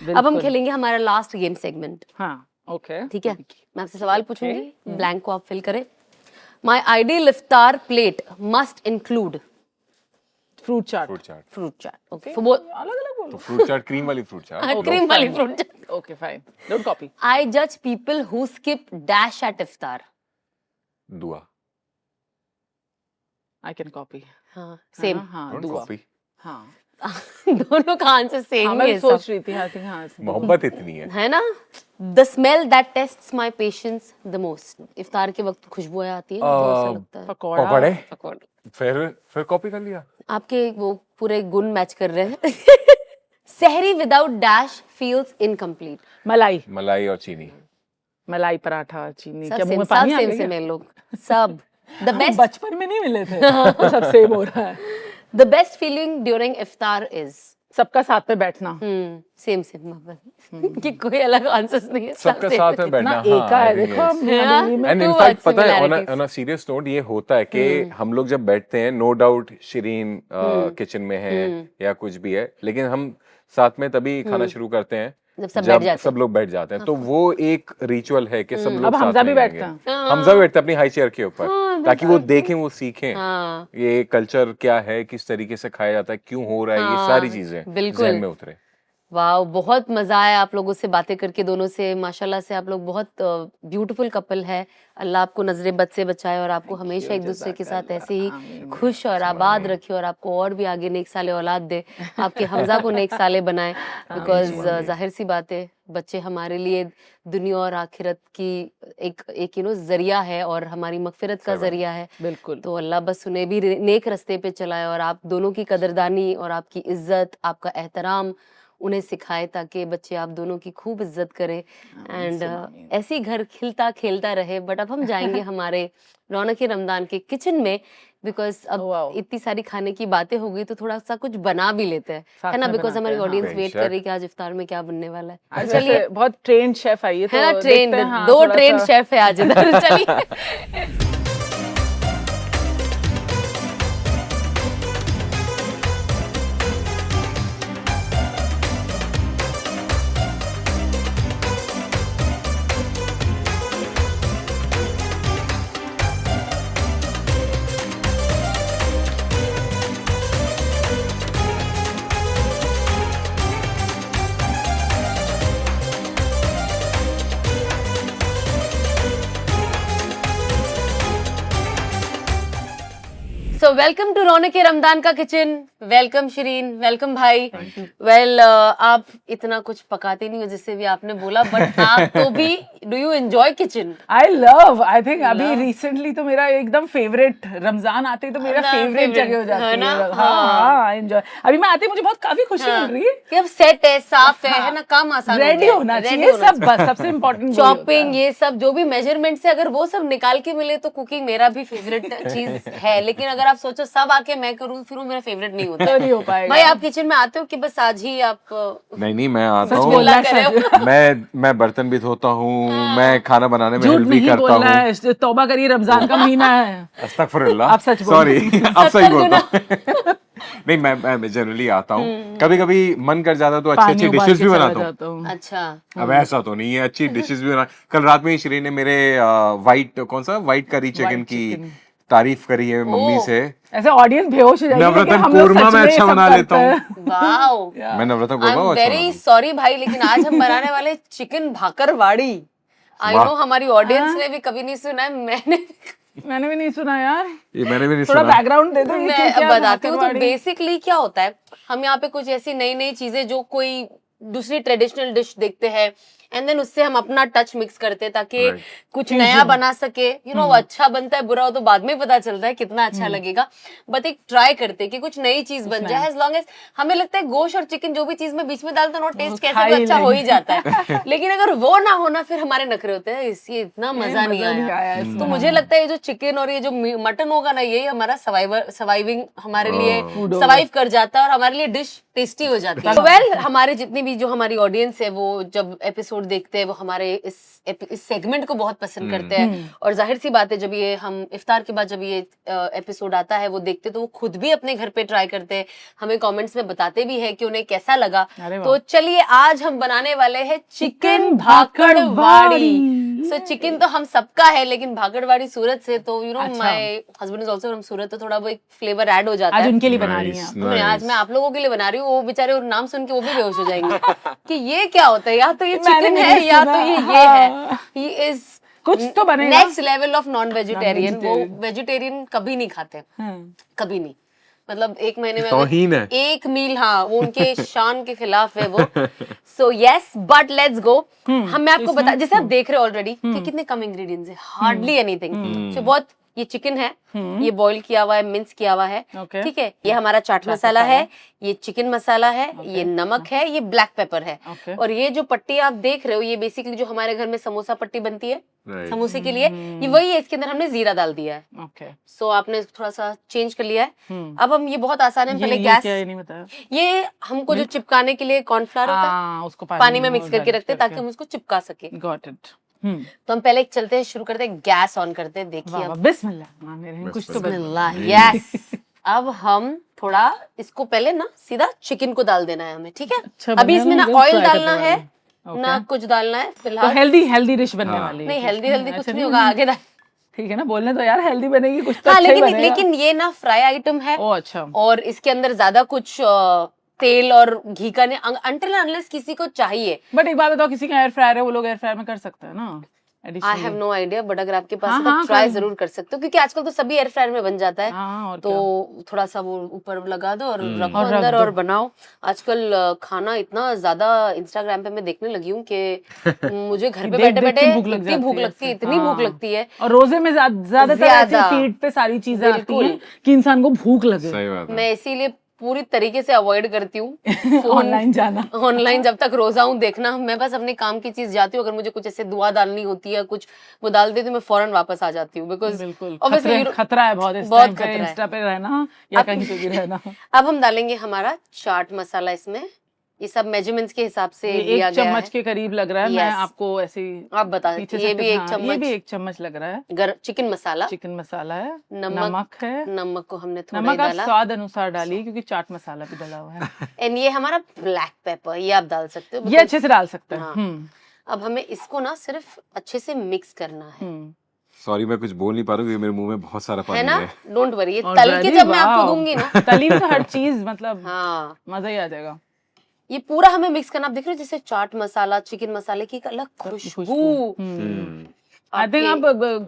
अब हम खेलेंगे हमारा last game segment. हाँ, okay, ठीक है, मैं आपसे सवाल पूछूंगी, ब्लैंक को आप फिल करें। My ideal iftar plate must include fruit chaat, fruit chaat. Okay, वो अलग अलग बोलो। तो फ्रूट चाट, क्रीम वाली फ्रूट चाट, क्रीम वाली fruit chaat. Okay fine, don't copy. I जज people who skip dash at iftar. Dua, I can copy. हाँ सेम, हाँ, डोंट दुआ, कॉपी। हाँ, दोनों का आंसर हाँ, सेम मैं ही सोच रही थी, हाँ, think हाँ, मोहब्बत इतनी है है ना। The smell that tests my patience the most. इफ्तार के वक्त खुशबू आती है, मुझे ऐसा लगता है। पकौड़ा, पकौड़े, पकौड़े। फिर कॉपी कर लिया। आपके वो पूरे गुण मैच कर रहे हैं। सहरी विदाउट डैश फील्स इनकम्प्लीट। मलाई, मलाई और चीनी, मलाई पराठा चीनी, सब क्या मुंह में सेम, पानी सब आ सेम गया से क्या? में लोग सब। द बेस्ट, बचपन में नहीं मिले थे, वो सब सेम हो रहा है। The best feeling during iftar is सबका साथ में बैठना, सेम सेम, कि कोई अलग आंसर्स नहीं है, सबके सब साथ में ना बैठना। एक है, देखो हम हमारी में एंड Too इनफैक्ट much पता है similarities. On a serious note ये होता है कि हम लोग जब बैठते हैं, नो डाउट शिरीन किचन में है या कुछ भी है, लेकिन हम साथ में तभी खाना शुरू करते हैं जब सब बैठ जाते सब लोग बैठ जाते हैं। तो वो एक रिचुअल है कि सब लोग अब साथ हमजा में भी रहेंगे। बैठता है। हमजा भी बैठते हैं अपनी हाई चेयर के ऊपर, ताकि वो देखें, वो सीखें हाँ ये कल्चर क्या है, किस तरीके से खाया जाता है, क्यों हो रहा है, ये सारी चीजें बिल्कुल। ज़हन में उतरे। वाह, बहुत मजा आया आप लोगों से बातें करके, दोनों से। माशाल्लाह से आप लोग बहुत ब्यूटीफुल कपल है। अल्लाह आपको नजरे बद से बचाए और आपको हमेशा एक दूसरे के साथ ऐसे ही खुश और आबाद रखे, और आपको और भी आगे नेक साले औलाद दे, आपके हमजा को नेक साले बनाए। बिकॉज जाहिर सी बात है, बच्चे हमारे लिए दुनिया और आखिरत की एक जरिया है और हमारी मगफिरत का जरिया है। बिल्कुल। तो अल्लाह बस उन्हें भी नेक रास्ते पे चलाए, और आप दोनों की कदरदानी और आपकी इज्जत, आपका एहतराम उन्हें सिखाए ताकि बच्चे आप दोनों की खूब इज्जत करें एंड ऐसे ही घर खिलता खेलता रहे। बट अब हम जाएंगे हमारे रौनक रमजान के किचन में, बिकॉज अब इतनी सारी खाने की बातें हो गई तो थोड़ा सा कुछ बना भी लेते हैं, है ना, बिकॉज हमारी ऑडियंस वेट कर रही है कि आज इफ्तार में क्या बनने वाला है। चलिए, बहुत ट्रेंड शेफ आई है ना, ट्रेंड, 2 ट्रेंड शेफ है आज इधर। चलिए सो वेलकम टू रौनक रमजान का किचन। वेलकम शिरीन, वेलकम भाई। वेल आप इतना कुछ पकाते नहीं हो जिससे भी आपने बोला, बट आप तो भी do you enjoy kitchen? I think अभी रिसेंटली तो मेरा एकदम फेवरेट, रमजान आते ही तो मेरा फेवरेट जगह हो जाती है। हाँ, एंजॉय। अभी मैं आती मुझे बहुत काफी खुशी मिल रही है कि अब सेट है, साफ है ना, काम आसान रेडी होना चाहिए सब, बस सबसे इम्पोर्टेंट चॉपिंग, ये सब जो भी मेजरमेंट से अगर वो सब निकाल के मिले तो कुकिंग मेरा भी फेवरेट चीज है। लेकिन अगर आप सोचो सब आके मैं करूँ फिर वो मेरा फेवरेट नहीं होता। तो नहीं हो पाएगा। भाई आप किचन में आते हो कि बस आज ही आप? नहीं, मैं आता सच हूँ, बोलना है। मैं बर्तन भी धोता हूँ, मैं खाना बनाने में हेल्प भी करता हूँ। तौबा करिए, रमजान का महीना है। अस्तगफिरुल्लाह, आप सच बोल सॉरी, आप सही बोलता हूँ। नहीं, मैं जनरली आता हूँ, कभी कभी मन कर जाता तो अच्छी अच्छी डिशेस भी बनाता हूँ। अच्छा, अब ऐसा तो नहीं है, अच्छी डिशेस भी बना। कल रात में ही श्री ने मेरे वाइट करी चिकन की तारीफ करी है मम्मी से। ऐसे ऑडियंस बेहोश हो जाएगी। नवरत्न कोरमा मैं अच्छा बना लेता हूँ। वाओ, मैं नवरत्न कोरमा अच्छा वेरी सॉरी भाई, लेकिन आज हम बनाने वाले चिकन भाकरवाड़ी। आई नो हमारी ऑडियंस ने भी कभी नहीं सुना है, मैंने भी नहीं सुना यार। ये मैंने भी नहीं थोड़ा सुना। बैकग्राउंड दे दो। मैं बताती हूँ। तो बेसिकली क्या होता है, हम यहाँ पे कुछ ऐसी नई नई चीजें जो कोई दूसरी ट्रेडिशनल डिश देखते हैं एंड देन उससे हम अपना टच मिक्स करते हैं ताकि कुछ नया बना सके। यू नो, अच्छा बनता है बुरा हो तो बाद में पता चलता है कितना अच्छा लगेगा, बट एक ट्राई करते हैं कि कुछ नई चीज बन जाए। एज लॉन्ग एज हमें लगता है गोश्त और चिकन जो भी चीज में बीच में डालते हैं टेस्ट कैसे भी अच्छा हो ही जाता है। लेकिन अगर वो ना होना फिर हमारे नखरे होते हैं, इससे इतना मजा नहीं आया। तो मुझे लगता है ये जो चिकन और ये जो मटन होगा ना, यही हमारा सर्वाइविंग हमारे लिए सर्वाइव कर जाता है और हमारे लिए डिश टेस्टी हो जाती है। वेल, हमारे जितनी भी जो हमारी ऑडियंस है वो जब एपिसोड देखते हैं वो हमारे इस सेगमेंट को बहुत पसंद करते हैं। और जाहिर सी बात है जब ये हम इफ्तार के बाद जब ये एपिसोड आता है वो देखते तो वो खुद भी अपने घर पे ट्राई करते हैं, हमें कमेंट्स में बताते भी है कि उन्हें कैसा लगा। तो चलिए आज हम बनाने वाले हैं चिकन भाकरवाड़ी। सो चिकन तो हम सबका है, लेकिन भाकरवाड़ी सूरत से, तो you know my husband is also from Surat, तो थोड़ा वो एक फ्लेवर ऐड हो जाता है। आज उनके लिए बना रही हैं। आज मैं आप लोगों के लिए बना रही हूँ। वो बेचारे और नाम सुन के वो भी बेहोश हो जाएंगे कि ये क्या होता है, या तो ये चिकन है या तो ये है। ही इज कुछ तो बनेगा। Next level of non vegetarian. वो वेजिटेरियन कभी नहीं खाते, कभी नहीं, मतलब एक महीने में एक मील, हाँ, वो उनके शान के खिलाफ है वो। So yes, but let's go. मैं आपको बता, जैसे आप देख रहे हो ऑलरेडी कि कितने कम इंग्रेडिएंट्स है, हार्डली एनीथिंग। सो बहुत, ये चिकन है, ये बॉईल किया हुआ है, मिन्स किया हुआ है, ठीक है। ये हमारा चाट मसाला है, ये चिकन मसाला है, ये नमक है, ये ब्लैक पेपर है, और ये जो पट्टी आप देख रहे हो ये बेसिकली जो हमारे घर में समोसा पट्टी बनती है समोसे के लिए, ये वही है। इसके अंदर हमने जीरा डाल दिया है। सो आपने थोड़ा सा चेंज कर लिया है। अब हम, ये बहुत आसान है, पहले गैस, ये हमको जो चिपकाने के लिए कॉर्नफ्लावर होता है उसको पानी में मिक्स करके रखते हैं ताकि हम उसको चिपका सके। Got it. तो हम पहले चलते हैं, शुरू करते हैं, गैस ऑन करते हैं। देखिए अब बिस्मिल्लाह, कुछ तो बिस्मिल्लाह। यस, अब हम थोड़ा इसको पहले ना सीधा चिकन को डाल देना है हमें, ठीक है। अभी इसमें ना ऑयल डालना है ना कुछ डालना है फिलहाल। हेल्दी डिश बनने वाली है। नहीं, हेल्दी कुछ नहीं होगा, आगे ठीक है ना, बोलने तो यार हेल्दी बनेगी कुछ तो। हाँ, लेकिन ये ना फ्राई आइटम है। अच्छा। और इसके अंदर ज्यादा कुछ तेल और घी का नहीं, अनटिल अनलेस किसी को चाहिए। बट एक बात बताओ, किसी का एयर फ्रायर है, वो लोग एयर फ्रायर में कर सकते हैं ना। I have no idea, but अगर आपके पास है तो ट्राई जरूर कर सकते हो, क्योंकि आजकल तो सभी एयर फ्रायर में बन जाता है। तो थोड़ा सा वो ऊपर लगा दो और रखो अंदर और बनाओ। आजकल खाना इतना ज्यादा इंस्टाग्राम पे मैं देखने लगी हूँ कि मुझे घर पे बैठे बैठे इतनी भूख लगती है, इतनी भूख लगती है। और रोजे में ज्यादातर फीड पे सारी चीजें आती हैं कि इंसान को भूख लगे। मैं इसीलिए पूरी तरीके से अवॉइड करती हूँ ऑनलाइन जाना। ऑनलाइन जब तक रोजा हूँ देखना, मैं बस अपने काम की चीज जाती हूँ। अगर मुझे कुछ ऐसे दुआ डालनी होती है, कुछ वो डाल देती हूँ, मैं फौरन वापस आ जाती हूँ, बिकॉज बिल्कुल ऑब्वियसली खतरा है बहुत, बहुत खतरा खतरा है। इंस्टा पे रहना या कहीं पे भी रहना। अब हम डालेंगे हमारा चाट मसाला इसमें। ये सब मेजरमेंट्स के हिसाब से ये लिया एक गया चम्मच है। के करीब लग रहा है। मैं Yes. आपको ऐसे आप बता पीछे ये से भी एक हाँ, ये चम्मच भी एक चम्मच लग रहा है। चिकन मसाला। चिकन मसाला है, नमक नमक है। नमक को हमने थोड़ा नमक ही आप डाला। स्वाद अनुसार डालिए क्योंकि चाट मसाला भी डाला हुआ है। एंड ये हमारा ब्लैक पेपर, ये आप डाल सकते हो ये अच्छे से डाल सकते हैं। हाँ। अब हमें इसको ना सिर्फ अच्छे से मिक्स करना है। सॉरी मैं कुछ बोल नहीं पा रहा हूँ, मेरे मुंह में बहुत सारा है पानी ना, है। डोंट वरी, ये और तल के very जब मैं आपको wow. दूंगी ना तली में तो हर चीज मतलब हाँ मजा ही आ जाएगा। ये पूरा हमें मिक्स करना। आप देख रहे हो जैसे चाट मसाला, चिकन मसाले की एक अलग खुशबू। आई थिंक आप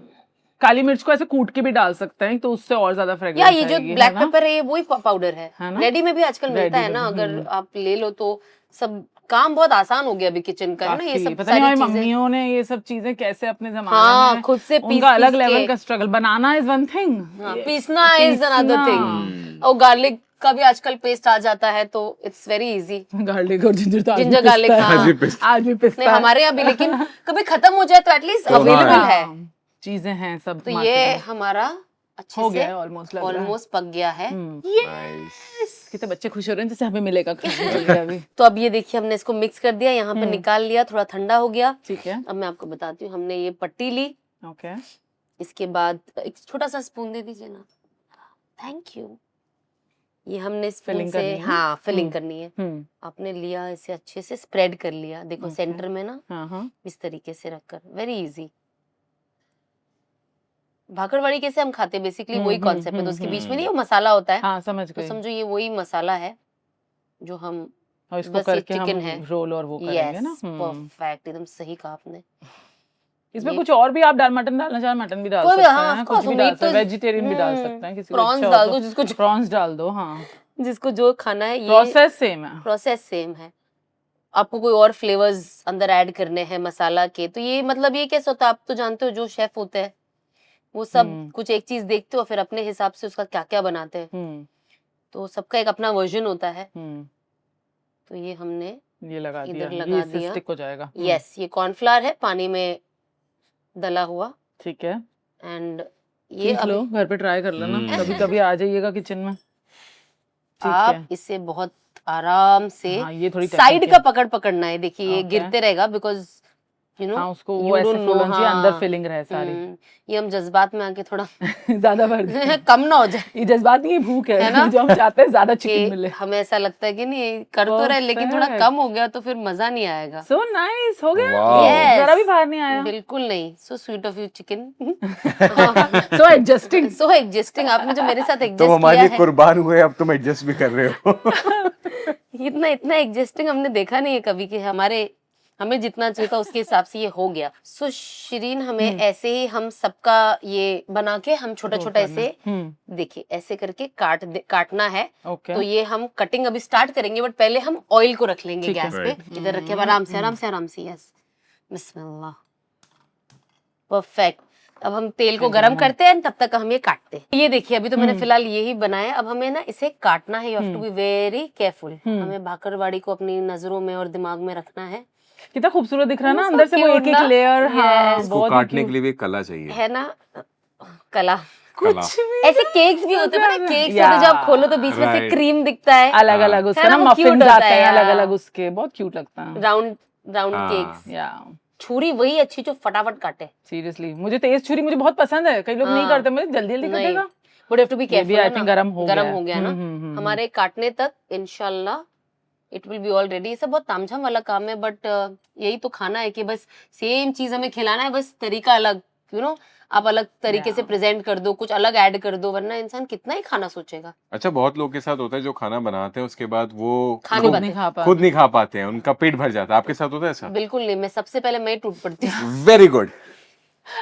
काली मिर्च को ऐसे कूट के भी डाल सकते हैं तो उससे और ज्यादा या फ्रेग्रेंस ये जो आएगी, ब्लैक है ना? पेपर है, ये वही पाउडर है, है ना? रेडी में भी आजकल मिलता है Ready ना। में, अगर आप ले लो तो सब काम बहुत आसान हो गया अभी किचन का, है ना। ये काफी। सब पता नहीं हमारी सारी चीजें मम्मियों ने ये सब चीजें कैसे अपने जमाने हाँ में खुद से पीस उनका अलग पीस लेवल के। का struggle. Banana is one thing, पीसना इज अनदर थिंग। और गार्लिक का भी आजकल पेस्ट आ जाता है तो इट्स वेरी इजी। गार्लिक और जिंजर तो आज भी जिंजर पिसता गार्लिक है। हाँ। आज भी पिसता नहीं है। हमारे यहाँ भी, लेकिन कभी खत्म हो जाए तो एटलीस्ट तो हाँ, अवेलेबल है। चीजें हैं सब तो market ये में। हमारा अच्छे हो से गया है ऑलमोस्ट, लग रहा है। ऑलमोस्ट पक गया है। नाइस। कितने बच्चे खुश हो रहे हैं जैसे हमें मिलेगा खाने के लिए अभी। तो अब ये देखिए हमने इसको मिक्स कर दिया, यहाँ पे निकाल लिया, थोड़ा ठंडा हो गया। ठीक है, अब मैं आपको बताती हूँ, हमने ये पट्टी ली। ओके। इसके बाद एक छोटा सा स्पून दे दीजिए ना, थैंक यू। ये हमने स्पून Filling से करनी है? हाँ फिलिंग करनी है। आपने लिया, इसे अच्छे से स्प्रेड कर लिया। देखो Okay. सेंटर में ना हाँ इस तरीके से रखकर, वेरी इजी। भाकरवाड़ी कैसे हम खाते हैं बेसिकली वही कॉन्सेप्ट है। तो उसके बीच में नहीं वो मसाला होता है, हाँ समझ तो गई। समझो ये वही मसाला है जो हम और इसको बस ये करके हम चिकन है। रोल और वो करेंगे यस ना। परफेक्ट, एकदम सही कहा आपने। इसमें ये- कुछ और भी आप मटन डालना चाहे मटन भी डाल कोई भी, सकते हाँ, हैं, of कुछ course, भी डाल meat सकते हैं, तो- वेजिटेरियन भी डाल सकते हैं, किसी को प्रॉन्स इच्छा डाल हो दो, तो जिसको प्रॉन्स डाल दो। हाँ जिसको जो खाना है। ये प्रोसेस सेम है। प्रोसेस सेम है। आपको कोई और फ्लेवर्स अंदर ऐड करने हैं मसाला के, तो ये मतलब ये कैसे होता है, आप तो जानते हो जो शेफ होते हैं वो सब कुछ एक चीज देखते हो फिर अपने हिसाब से उसका क्या क्या बनाते हैं। तो सबका एक अपना वर्जन होता है। तो ये हमने ये लगा दिया, इधर लगा ये इससे दिया। स्टिक हो जाएगा। यस, ये कॉर्नफ्लावर है पानी में डला हुआ। ठीक है, एंड ये सीख लो, घर पे ट्राई कर लेना, कभी कभी आ जाइएगा किचन में। ठीक आप है। इसे बहुत आराम से हाँ, ये थोड़ी साइड technique का पकड़ना है। देखिए ये Okay. गिरते रहेगा बिकॉज यू नो हाँ, उसको वो ऐसे full होनी चाहिए, अंदर filling रहे सारी। ये हम जज्बात में आके थोड़ा ज्यादा भर दे। कम ना हो जाए। ये जज्बात नहीं, ये भूख है ना? है जो हम चाहते हैं ज्यादा चिकन कि मिले। हमें ऐसा लगता है कि नहीं कर तो रहे लेकिन थोड़ा Perfect. कम हो गया तो फिर मजा नहीं आएगा। सो नाइस, हो गया। Wow. Yes. जरा भी बाहर नहीं आया। बिल्कुल नहीं। So sweet of you chicken. So adjusting. So adjusting, आपने जो मेरे साथ तुम एडजस्ट हमारे किया लिए कुर्बान हुए, अब तुम एडजस्ट भी कर रहे हो। है, इतना इतना एडजस्टिंग हमने देखा नहीं है कभी कि हमें जितना चाहिए था उसके हिसाब से ये हो गया। सो शिरीन, हमें ऐसे ही हम सबका ये बना के हम छोटा छोटा ऐसे देखिए ऐसे करके काटना है। ओके, तो ये हम कटिंग अभी स्टार्ट करेंगे, बट पहले हम ऑयल को रख लेंगे ठीक है। गैस पे। इधर रखे आराम से आराम से आराम से। यस, बिस्मिल्लाह, परफेक्ट। अब हम तेल को गरम करते हैं, तब तक हम ये काटते हैं। ये देखिए अभी तो मैंने फिलहाल यही बनाया। अब हमें ना इसे काटना है। You have to be very careful. हमें भाकरवाड़ी को अपनी नजरों में और दिमाग में रखना है। कितना खूबसूरत दिख रहा है ना, So अंदर से वो cute एक एक ना? लेयर। हाँ, Yes. इसको बहुत ही काटने cute। के लिए भी कला चाहिए। है ना, कला। कला। ऐसे केक्स भी होते हैं ना, केक्स Yeah. होते हैं, जब आप खोलो तो बीच में से Right. क्रीम दिखता है, अलग अलग उसका है ना ना, वो cute मफिन्स होता आते है, हैं yeah. अलग अलग उसके, बहुत क्यूट लगता है। राउंड राउंड हाँ। केक्स। या छुरी वही अच्छी जो फटाफट काटे। सीरियसली, मुझे तेज छुरी मुझे बहुत पसंद है। कई लोग नहीं करते, मुझे जल्दी जल्दी नहीं, कटेगा। बट हैव टू बी ये भी केयरफुल। I think गरम हो गया है। हो गया ना हमारे काटने तक। इंशाल्लाह it will be all ready. ये सब बहुत तामझाम वाला काम है, बट यही तो खाना है कि बस सेम चीज हमें खिलाना है, बस तरीका अलग। यू नो, आप अलग तरीके से प्रेजेंट कर दो, कुछ अलग ऐड कर दो, वरना इंसान कितना ही खाना सोचेगा। अच्छा, बहुत लोग के साथ होता है जो खाना बनाते हैं उसके बाद वो खा नहीं खुद पाते। नहीं खा पा खुद नहीं खा पाते हैं, उनका पेट भर जाता है। आपके साथ होता है ऐसा? बिल्कुल नहीं, मैं सबसे पहले मैं ही टूट पड़ती हूँ। Very good.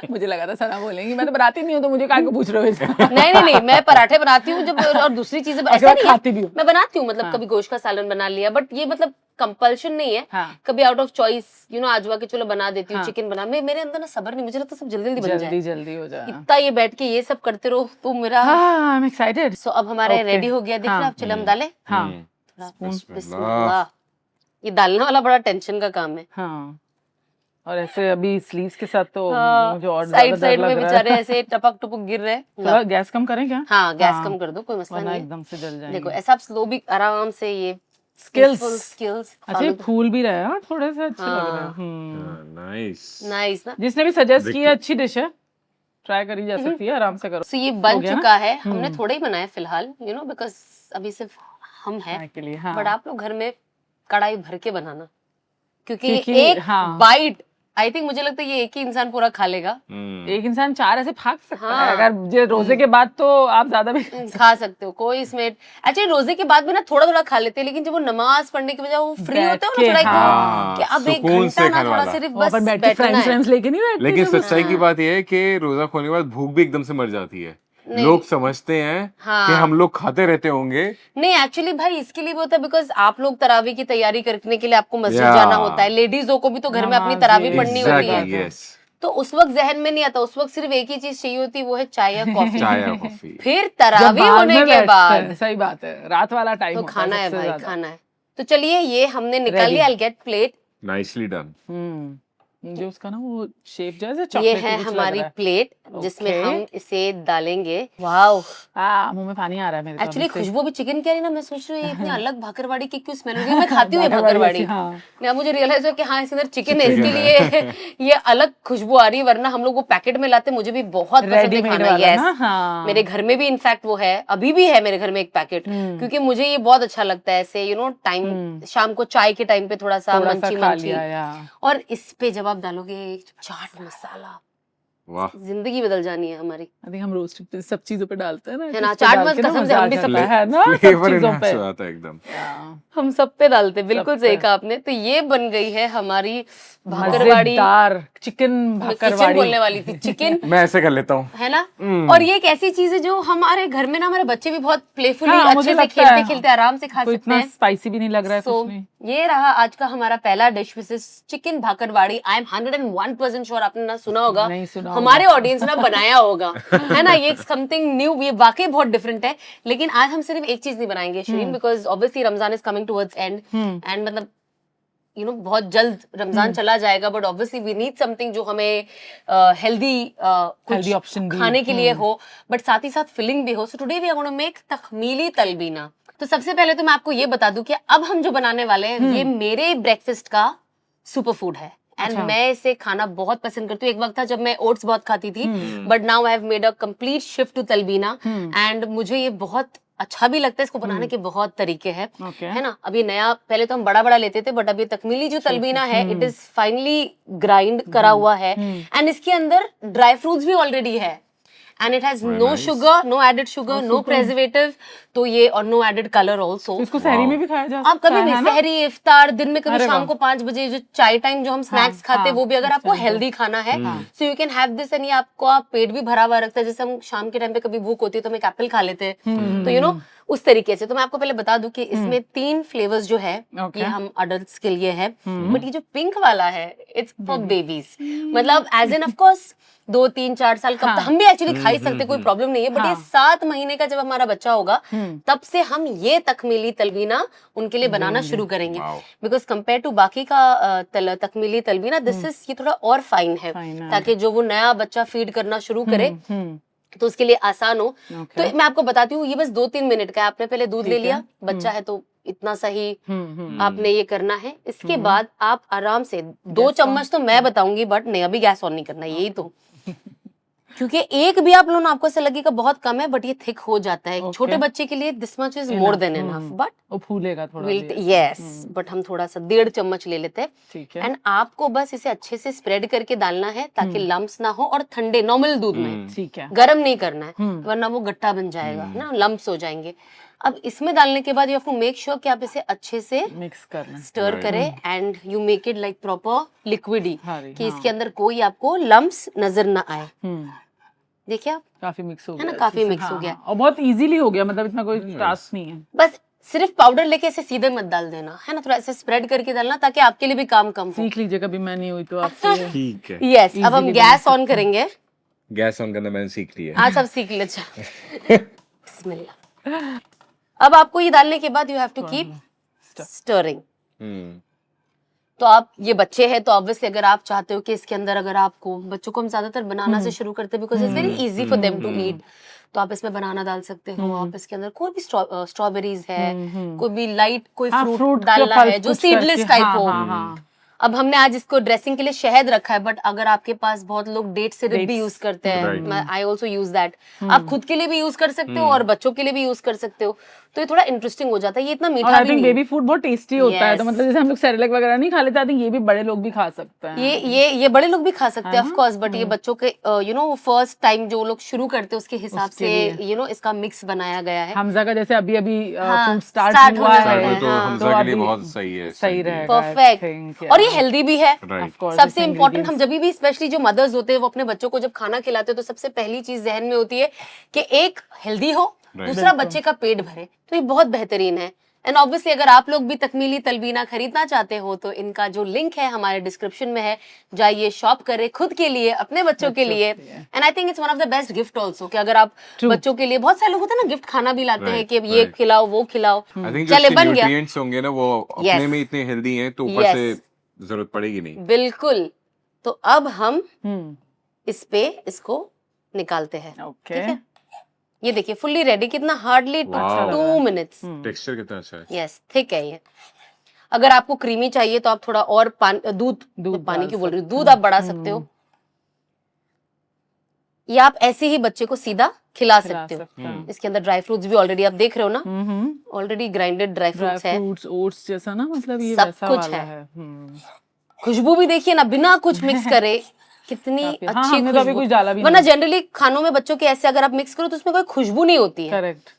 मुझे लगा था सना बोलेंगी मैं तो बनाती नहीं हूँ तो मुझे काहे को पूछ रहे हो नहीं मैं पराठे बनाती हूँ जब, और दूसरी चीजें ऐसा नहीं खाती है, भी हूँ। मैं बनाती हूँ, मतलब कभी गोश्त का सालन बना लिया, बट ये मतलब कंपल्शन नहीं है। हाँ। कभी आउट ऑफ चॉइस आजवा के चलो बना देती हूँ, चिकन बना, मेरे अंदर ना सब्र नहीं, मुझे लगता है सब जल्दी जल्दी बन जाए, जल्दी हो जाए। इतना ये बैठ के ये सब करते रहो तो मेरा। हाँ, I'm excited। सो अब हमारे रेडी हो गया, दिख रहा है, अब चलो हम डालें। हाँ बिस्मिल्लाह। ये डालने वाला बड़ा टेंशन का काम है। हाँ, और ऐसे अभी स्लीव्स के साथ तो मुझे और साइड ज्यादा डर में लग रहा बेचारे है। ऐसे टपक टपक गिर रहे हैं। थोड़ा गैस कम करें क्या? हाँ, गैस कम कर दो, कोई मसला वरना नहीं है। एकदम से जल जाएंगे। देखो ऐसा आप स्लो भी आराम से ये स्किल्स अच्छा ये फूल भी रहा है हाँ, थोड़े से अच्छे लग रहे हैं। नाइस ना। जिसने भी सजेस्ट किया अच्छी डिश है, ट्राई करी जा सकती है, आराम से करो। तो ये बन चुका है, हमने थोड़ा ही बनाया फिलहाल, बिकॉज अभी सिर्फ हम हैं के लिए। हाँ। बट आप लोग घर में कढ़ाई भर के बनाना, क्योंकि क्योंकि, एक हाँ। बाइट आई थिंक मुझे लगता है ये एक ही इंसान पूरा खा लेगा। एक इंसान 4 ऐसे भाग सकता हाँ। है, अगर ये रोजे के बाद तो आप ज्यादा भी खा सकते हो, कोई इसमें एक्चुअली रोजे के बाद भी ना थोड़ा थोड़ा खा लेते हैं, लेकिन जब वो नमाज पढ़ने के बजाय वो फ्री होते हो ना थोड़ा हाँ, कि अब एक सुकून घंटा से ना खाने थोड़ा वाला। सिर्फ बस पर बैठ के बैठना है। फ्रेंड्स लेके नहीं बैठते। लेकिन सच्चाई की बात यह है कि रोजा खोलने के बाद भूख भी एकदम से मर जाती है। लोग समझते हैं कि हम लोग खाते रहते होंगे। नहीं एक्चुअली भाई इसके लिए भी होता है, बिकॉज आप लोग तरावी की तैयारी करने के लिए आपको मस्जिद जाना होता है, लेडीजों को भी तो घर में अपनी तरावी पढ़नी होती है, तो उस वक्त जहन में नहीं आता, उस वक्त सिर्फ एक ही चीज चाहिए होती है, वो है चाय या कॉफी। चाय या कॉफी। फिर तरावी होने के बाद सही बात है, रात वाला टाइम तो खाना है भाई, खाना है। तो चलिए ये हमने निकाल लिया, I get plate. Nicely done. जो उसका ना वो शेप जैसे ये चॉकलेट है हमारी प्लेट जिसमें हम इसे डालेंगे। वाओ, मुंह में पानी आ रहा है मेरे। एक्चुअली खुशबू भी चिकन की आ रही ना, मैं सोच रही हूँ ये इतनी अलग भाकरवाड़ी की क्यों स्मेल हो रही है। मैं खाती हूँ ये भाकरवाड़ी, अब मुझे रियलाइज हो कि हाँ इसके अंदर चिकन है, इसके लिए ये अलग खुशबू आ रही है, वरना हम लोग वो पैकेट में लाते, मुझे भी बहुत पसंद है खाना। यस, मेरे घर में भी इनफैक्ट वो है, अभी भी है मेरे घर में एक पैकेट, क्योंकि मुझे ये बहुत अच्छा लगता है ऐसे टाइम शाम को चाय के टाइम पे थोड़ा सा मंची मंची। और इस पे जब आप डालोगे चाट मसाला, जिंदगी बदल जानी है हमारी। आई थिंक हम रोस्ट सब चीजों पे डालते हैं ना, है ना, चाट मसाला कसम से हम भी सब है ना, सब चीजों पे आता है एकदम, हम सब पे डालते हैं। बिल्कुल सही कहा आपने। तो ये बन गई है हमारी भाकरवाड़ी, चिकन भाकरवाड़ी बोलने वाली थी, चिकन मैं ऐसे कर लेता हूँ, है ना। और ये एक ऐसी चीज है जो हमारे घर में ना हमारे बच्चे भी बहुत प्लेफुली अच्छे से खेलते खेलते आराम से खा सकते हैं, स्पाइसी भी नहीं लग रहा है कुछ नहीं। ये रहा आज का हमारा पहला dish, which is chicken bhakarwadi. I am 101% sure आपने ना सुना होगा, हमारे ऑडियंस ने बनाया होगा, है ना। ये समथिंग न्यू, ये वाकई बहुत डिफरेंट है। लेकिन आज हम सिर्फ एक चीज नहीं बनाएंगे Shireen, because obviously Ramzan is coming towards end, and मतलब बहुत जल्द रमजान चला जाएगा, but obviously we need something जो हमें हेल्दी ऑप्शन खाने के लिए हो, बट साथ ही साथ फिलिंग भी हो। So today we are going to make takhmeeli talbina. तो सबसे पहले तो मैं आपको ये बता दूं कि अब हम जो बनाने वाले हैं ये मेरे ब्रेकफास्ट का सुपर फूड है, एंड मैं इसे खाना बहुत पसंद करती हूँ। एक वक्त था जब मैं ओट्स बहुत खाती थी, but now I have made a complete shift to talbina, and मुझे ये बहुत अच्छा भी लगता है। इसको बनाने के बहुत तरीके हैं, है ना। अभी नया, पहले तो हम बड़ा बड़ा लेते थे, बट अभी तकमीली जो तलबीना है इट इज फाइनली ग्राइंड करा हुआ है, एंड इसके अंदर ड्राई फ्रूट्स भी ऑलरेडी है, and it has no sugar, no added sugar, no preservative, तो ये, और नो एडेड कलर ऑल्सो। इसको सहरी में भी खाया जा सकता है, आप कभी भी सहरी, इफ्तार, दिन में कभी शाम को 5 बजे जो चाय टाइम जो हम स्नैक्स खाते हैं, वो भी अगर आपको हेल्दी खाना है, so you can have this, and ये आपको आप पेट भी भरा हुआ रखता है। जैसे हम शाम के टाइम पे कभी भूख होती है तो हम एक एप्पल खा लेते हैं, तो उस तरीके से। तो मैं आपको पहले बता दूं कि इसमें 3 फ्लेवर्स जो है ये हम अडल्ट्स के लिए है, बट ये जो पिंक वाला है इट्स फॉर बेबीज, मतलब एज इन ऑफ कोर्स 2, 3, 4 साल का हम भी एक्चुअली खा ही सकते, कोई प्रॉब्लम नहीं है, बट ये 7 महीने का जब हमारा बच्चा होगा तब से हम ये तकमीली तलबीना उनके लिए बनाना शुरू करेंगे, बिकॉज कंपेयर टू बाकी का तकमीली तलबीना दिस इज, ये थोड़ा और फाइन है, ताकि जो वो नया बच्चा फीड करना शुरू करे तो उसके लिए आसान हो। तो मैं आपको बताती हूँ, ये बस 2-3 मिनट का है। आपने पहले दूध ले लिया, बच्चा है तो इतना सही आपने ये करना है। इसके बाद आप आराम से 2 चम्मच, तो मैं बताऊंगी, बट नहीं अभी गैस ऑन नहीं करना, यही तो क्योंकि एक भी आप लोग आपको ऐसा लगेगा बहुत कम है, बट ये थिक हो जाता है। छोटे बच्चे के लिए this much is more than enough, but वो फूलेगा थोड़ा, यस, बट हम थोड़ा सा 1.5 चम्मच ले लेते हैं, एंड आपको बस इसे अच्छे से स्प्रेड करके डालना है ताकि लम्प्स ना हो, और ठंडे नॉर्मल दूध में, ठीक है, गर्म नहीं करना है वरना वो गट्टा बन जाएगा ना, लम्प्स हो जाएंगे। अब इसमें डालने के बाद you have to make sure कि आप इसे अच्छे से मिक्स करना। स्टर करें and you make it like proper liquidy, हाँ रे, कि इसके अंदर कोई आपको लम्प्स नजर ना आए। देखिए आप, काफी मिक्स हो है गया ना, काफी अच्छे से, मिक्स हो हाँ, गया। हाँ, और बहुत इजीली हो गया, मतलब इतना कोई टास्क नहीं है। बस सिर्फ पाउडर लेके इसे सीधे मत डाल देना, है ना, थोड़ा ऐसे स्प्रेड करके डालना ताकि आपके लिए भी काम कम हो। सीख लीजिए, कभी मैं नहीं हुई तो आपसे। ठीक है, यस, अब हम गैस ऑन करेंगे। गैस ऑन करना मैंने सीख लिया। आज सब सीख ले। बिस्मिल्लाह। अब आपको ये डालने के बाद you have to keep stirring. तो आप, ये बच्चे हैं तो ऑब्वियसली अगर आप चाहते हो कि इसके अंदर, अगर आपको, बच्चों को हम ज्यादातर बनाना से शुरू करते हैं because it's very easy for them to eat, तो आप इसमें बनाना डाल सकते हो। आप इसके अंदर कोई भी स्ट्रॉबेरीज है, कोई भी लाइट कोई फ्रूट डालना है जो सीडलेस टाइप हो। अब हमने आज इसको ड्रेसिंग के लिए शहद रखा है, बट अगर आपके पास, बहुत लोग डेट सिरप भी यूज करते हैं, आई ऑल्सो यूज दैट। आप खुद के लिए भी यूज कर सकते हो और बच्चों के लिए भी यूज कर सकते हो, तो ये थोड़ा इंटरेस्टिंग हो जाता है। ये इतना मीठा भी नहीं। बेबी फूड बहुत टेस्टी होता है, तो मतलब जैसे हम लोग सेरेलैक वगैरह नहीं खा लेते, आई थिंक ये भी बड़े लोग भी खा सकते हैं। ये बड़े लोग भी खा सकते हैं ऑफ कोर्स, बट ये बच्चों के यू नो फर्स्ट टाइम जो लोग शुरू करते हैं उसके हिसाब से यू नो इसका मिक्स बनाया गया है। हमजा का जैसे अभी फूड start स्टार्ट हुआ होने है, वाला है, तो हमजा के लिए बहुत सही है, सही रहेगा, परफेक्ट। और ये हेल्दी भी है। Right. सबसे इम्पोर्टेंट, हम जब भी स्पेशली जो मदर्स होते हैं वो अपने बच्चों को जब खाना खिलाते हैं तो सबसे पहली चीज जहन में होती है कि एक हेल्दी हो, दूसरा बच्चे का पेट भरे, तो ये बहुत बेहतरीन है। एंड ऑब्वियसली अगर आप लोग भी तकमीली तलबीना खरीदना चाहते हो तो इनका जो लिंक है हमारे डिस्क्रिप्शन में है, जाइए शॉप करें खुद के लिए, अपने बच्चों के लिए। And I think it's one of the best gift also, कि अगर आप बच्चों के लिए, बहुत सारे लोग होते हैं ना गिफ्ट खाना भी लाते हैं कि अब ये खिलाओ वो खिलाओ, चले बन गया। न्यूट्रिएंट्स होंगे ना वो अपने में इतने हेल्दी हैं तो ऊपर से जरूरत पड़ेगी नहीं। बिल्कुल। तो अब हम इस पे इसको निकालते हैं। ओके, ठीक है, ये देखिए फुल्ली रेडी, कितना हार्डली 2 मिनट्स। टेक्सचर कितना अच्छा है। यस, थिक है ये। अगर आपको क्रीमी चाहिए तो आप थोड़ा और दूध पानी क्यों बोल रही हूँ, दूध आप बढ़ा सकते हो, या आप ऐसे ही बच्चे को सीधा खिला सकते हो। इसके अंदर ड्राई फ्रूट्स भी ऑलरेडी आप देख रहे हो ना, ऑलरेडी ग्राइंडेड ड्राई फ्रूट्स है, ओट्स जैसा ना, मतलब ये सब वैसा कुछ वाला है। खुशबू भी देखिए ना, बिना कुछ मिक्स करे कितनी अच्छी हमने तो अभी कुछ डाला भी वरना जनरली खानों में बच्चों के ऐसे अगर आप मिक्स करो तो उसमें कोई खुशबू नहीं होती है, करेक्ट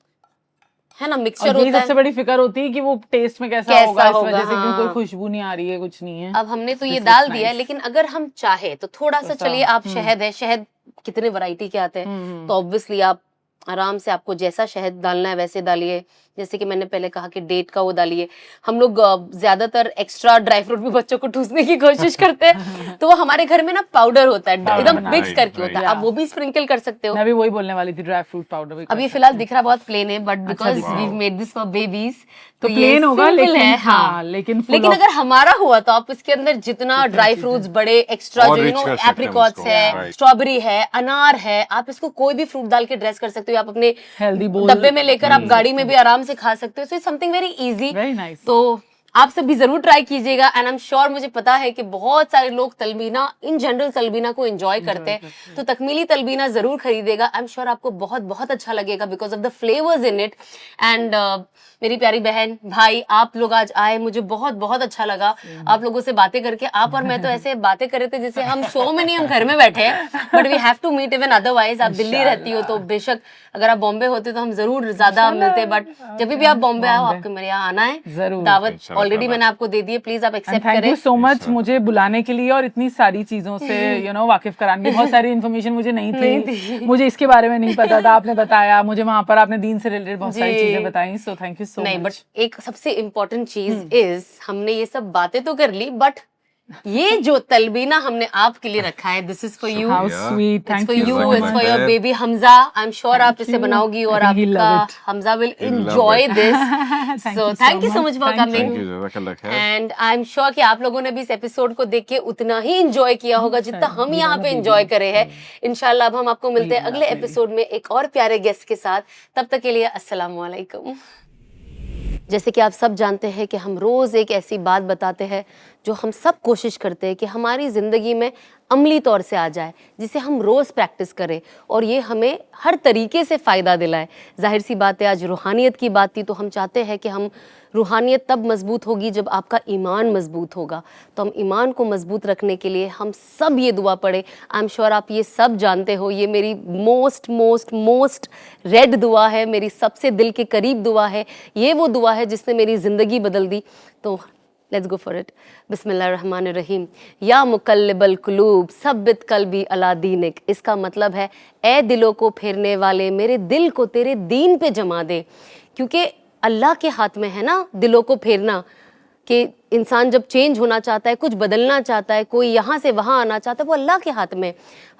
है ना, मिक्सचर होता है। होता सबसे है। बड़ी फिक्र होती है कि वो टेस्ट में कैसा होगा, इस वजह से क्योंकि कोई खुशबू नहीं आ रही है, कुछ नहीं है। अब हमने तो ये डाल दिया है, लेकिन अगर हम चाहे तो थोड़ा सा, चलिए आप शहद है, शहद कितने वैरायटी के आते हैं, तो ऑब्वियसली आप आराम से, आपको जैसा शहद डालना है वैसे डालिए। जैसे कि मैंने पहले कहा कि डेट का वो डालिए। हम लोग ज्यादातर एक्स्ट्रा ड्राई फ्रूट भी बच्चों को ठूसने की कोशिश करते हैं, तो वो हमारे घर में ना पाउडर होता है, एकदम मिक्स करके होता है, आप वो भी स्प्रिंकल कर सकते हो। मैं भी वही बोलने वाली थी, ड्राई फ्रूट पाउडर भी। अब ये फिलहाल दिख रहा बहुत प्लेन है, but because we made this for babies तो प्लेन होगा, लेकिन हाँ, लेकिन अगर हमारा हुआ तो आप इसके अंदर जितना ड्राई फ्रूट्स बड़े एक्स्ट्रा, जो यू नो एप्रिकॉट्स है, स्ट्रॉबेरी है, अनार है, आप इसको कोई भी फ्रूट डाल के ड्रेस कर सकते हो, आप अपने हेल्दी डब्बे में लेकर आप गाड़ी में भी आराम से खा सकते हो। Something very easy. तो आप सब भी जरूर ट्राई कीजिएगा, एंड आई एम श्योर, मुझे पता है कि बहुत सारे लोग तलबीना, इन जनरल तलबीना को एंजॉय करते हैं, तो तकमीली तलबीना जरूर खरीदेगा। आई एम श्योर आपको बहुत बहुत अच्छा लगेगा because of the flavours in it. And मेरी प्यारी बहन, भाई, आप लोग आज आए, मुझे बहुत बहुत अच्छा लगा आप लोगों से बातें करके। आप और मैं तो ऐसे बातें कर रहे थे जैसे हम शो में नहीं, हम घर में बैठे हैं, but we have to meet even otherwise. आप दिल्ली रहती हो तो बेशक, अगर आप बॉम्बे होते तो हम जरूर ज्यादा मिलते, बट जब भी आप बॉम्बे आओ आपको मेरे यहाँ आना है, दावत ऑलरेडी मैंने आपको दे दी है, प्लीज आप एक्सेप्ट करें। थैंक यू सो मच मुझे बुलाने के लिए और इतनी सारी चीजों से यू नो वाकिफ कराने की। बहुत सारी इन्फॉर्मेशन मुझे नहीं थी, मुझे इसके बारे में नहीं पता था, आपने बताया मुझे, वहां पर आपने दीन से रिलेटेड बहुत सारी चीजें बताई, so thank you so much. नहीं, बट एक सबसे इम्पोर्टेंट चीज इज, हमने ये सब बातें तो कर ली, बट ये जो तलबीना हमने आपके लिए रखा है, this is for you, how sweet, thank for you, you, it's for your baby Hamza. I am sure आप इसे बनाओगी और आपका Hamza will enjoy this. So thank you so much for coming, and I am sure कि आप लोगों ने भी इस एपिसोड को देख के उतना ही एंजॉय किया होगा जितना हम यहाँ पे एंजॉय करे हैं। इंशाल्लाह अब हम आपको मिलते हैं अगले एपिसोड में एक और प्यारे गेस्ट के साथ। तब तक के लिए अस्सलाम वालेकुम। जैसे कि आप सब जानते हैं कि हम रोज़ एक ऐसी बात बताते हैं जो हम सब कोशिश करते हैं कि हमारी ज़िंदगी में अमली तौर से आ जाए, जिसे हम रोज़ प्रैक्टिस करें और ये हमें हर तरीके से फ़ायदा दिलाए। जाहिर सी बात है, आज रूहानियत की बात थी तो हम चाहते हैं कि हम रूहानियत तब मजबूत होगी जब आपका ईमान मजबूत होगा। तो हम ईमान को मजबूत रखने के लिए हम सब ये दुआ पढ़े। आई एम श्योर आप ये सब जानते हो, ये मेरी मोस्ट रेड दुआ है, मेरी सबसे दिल के करीब दुआ है। ये वो दुआ है जिसने मेरी ज़िंदगी बदल दी। तो लेट्स गो फॉर इट। बिस्मिल्लाहिर्रहमानिर्रहीम। या मुकल्लिबल कुलूब सब्बित कल्बी अला दीनिक। इसका मतलब है, ए दिलों को फेरने वाले, मेरे दिल को तेरे दीन पे जमा दे। क्योंकि अल्लाह के हाथ में है ना दिलों को फेरना, कि इंसान जब चेंज होना चाहता है, कुछ बदलना चाहता है, कोई यहाँ से वहाँ आना चाहता है, वो अल्लाह के हाथ में।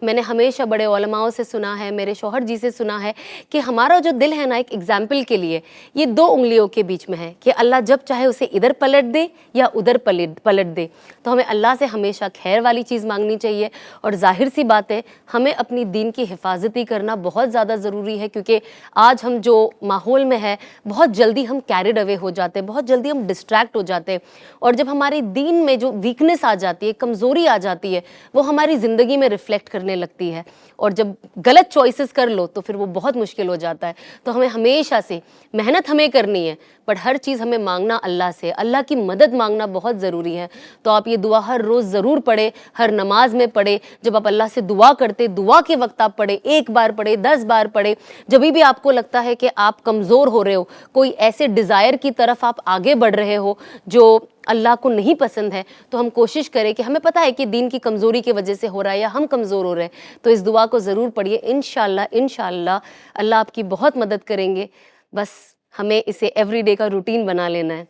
मैंने हमेशा बड़े उलमाओं से सुना है, मेरे शौहर जी से सुना है कि हमारा जो दिल है ना, एक एग्जाम्पल के लिए, ये 2 उंगलियों के बीच में है कि अल्लाह जब चाहे उसे इधर पलट दे या उधर पलट दे। तो हमें अल्लाह से हमेशा खैर वाली चीज़ मांगनी चाहिए। और जाहिर सी बात है, हमें अपनी दीन की हिफाजती करना बहुत ज़्यादा ज़रूरी है, क्योंकि आज हम जो माहौल में है, बहुत जल्दी हम कैरिड अवे हो जाते हैं, बहुत जल्दी हम डिस्ट्रैक्ट हो जाते हैं। और जब हमारे दीन में जो वीकनेस आ जाती है, कमज़ोरी आ जाती है, वो हमारी ज़िंदगी में रिफ्लेक्ट करने लगती है। और जब गलत चॉइसेस कर लो तो फिर वो बहुत मुश्किल हो जाता है। तो हमें हमेशा से मेहनत हमें करनी है, बट हर चीज़ हमें मांगना अल्लाह से, अल्लाह की मदद मांगना बहुत ज़रूरी है। तो आप ये दुआ हर रोज़ ज़रूर पढ़े, हर नमाज में पढ़े। जब आप अल्लाह से दुआ करते, दुआ के वक्त आप पढ़े, 1 बार पढ़े, 10 बार पढ़े। जब भी आपको लगता है कि आप कमज़ोर हो रहे हो, कोई ऐसे डिज़ायर की तरफ आप आगे बढ़ रहे हो जो अल्लाह को नहीं पसंद है, तो हम कोशिश करें कि हमें पता है कि दीन की कमज़ोरी की वजह से हो रहा है या हम कमज़ोर हो रहे हैं, तो इस दुआ को ज़रूर पढ़िए। इंशाअल्लाह अल्लाह आपकी बहुत मदद करेंगे। बस हमें इसे एवरीडे का रूटीन बना लेना है,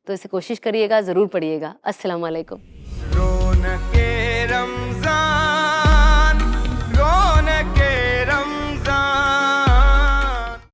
तो इसे कोशिश करिएगा, ज़रूर पढ़िएगा। अस्सलाम वालेकुम।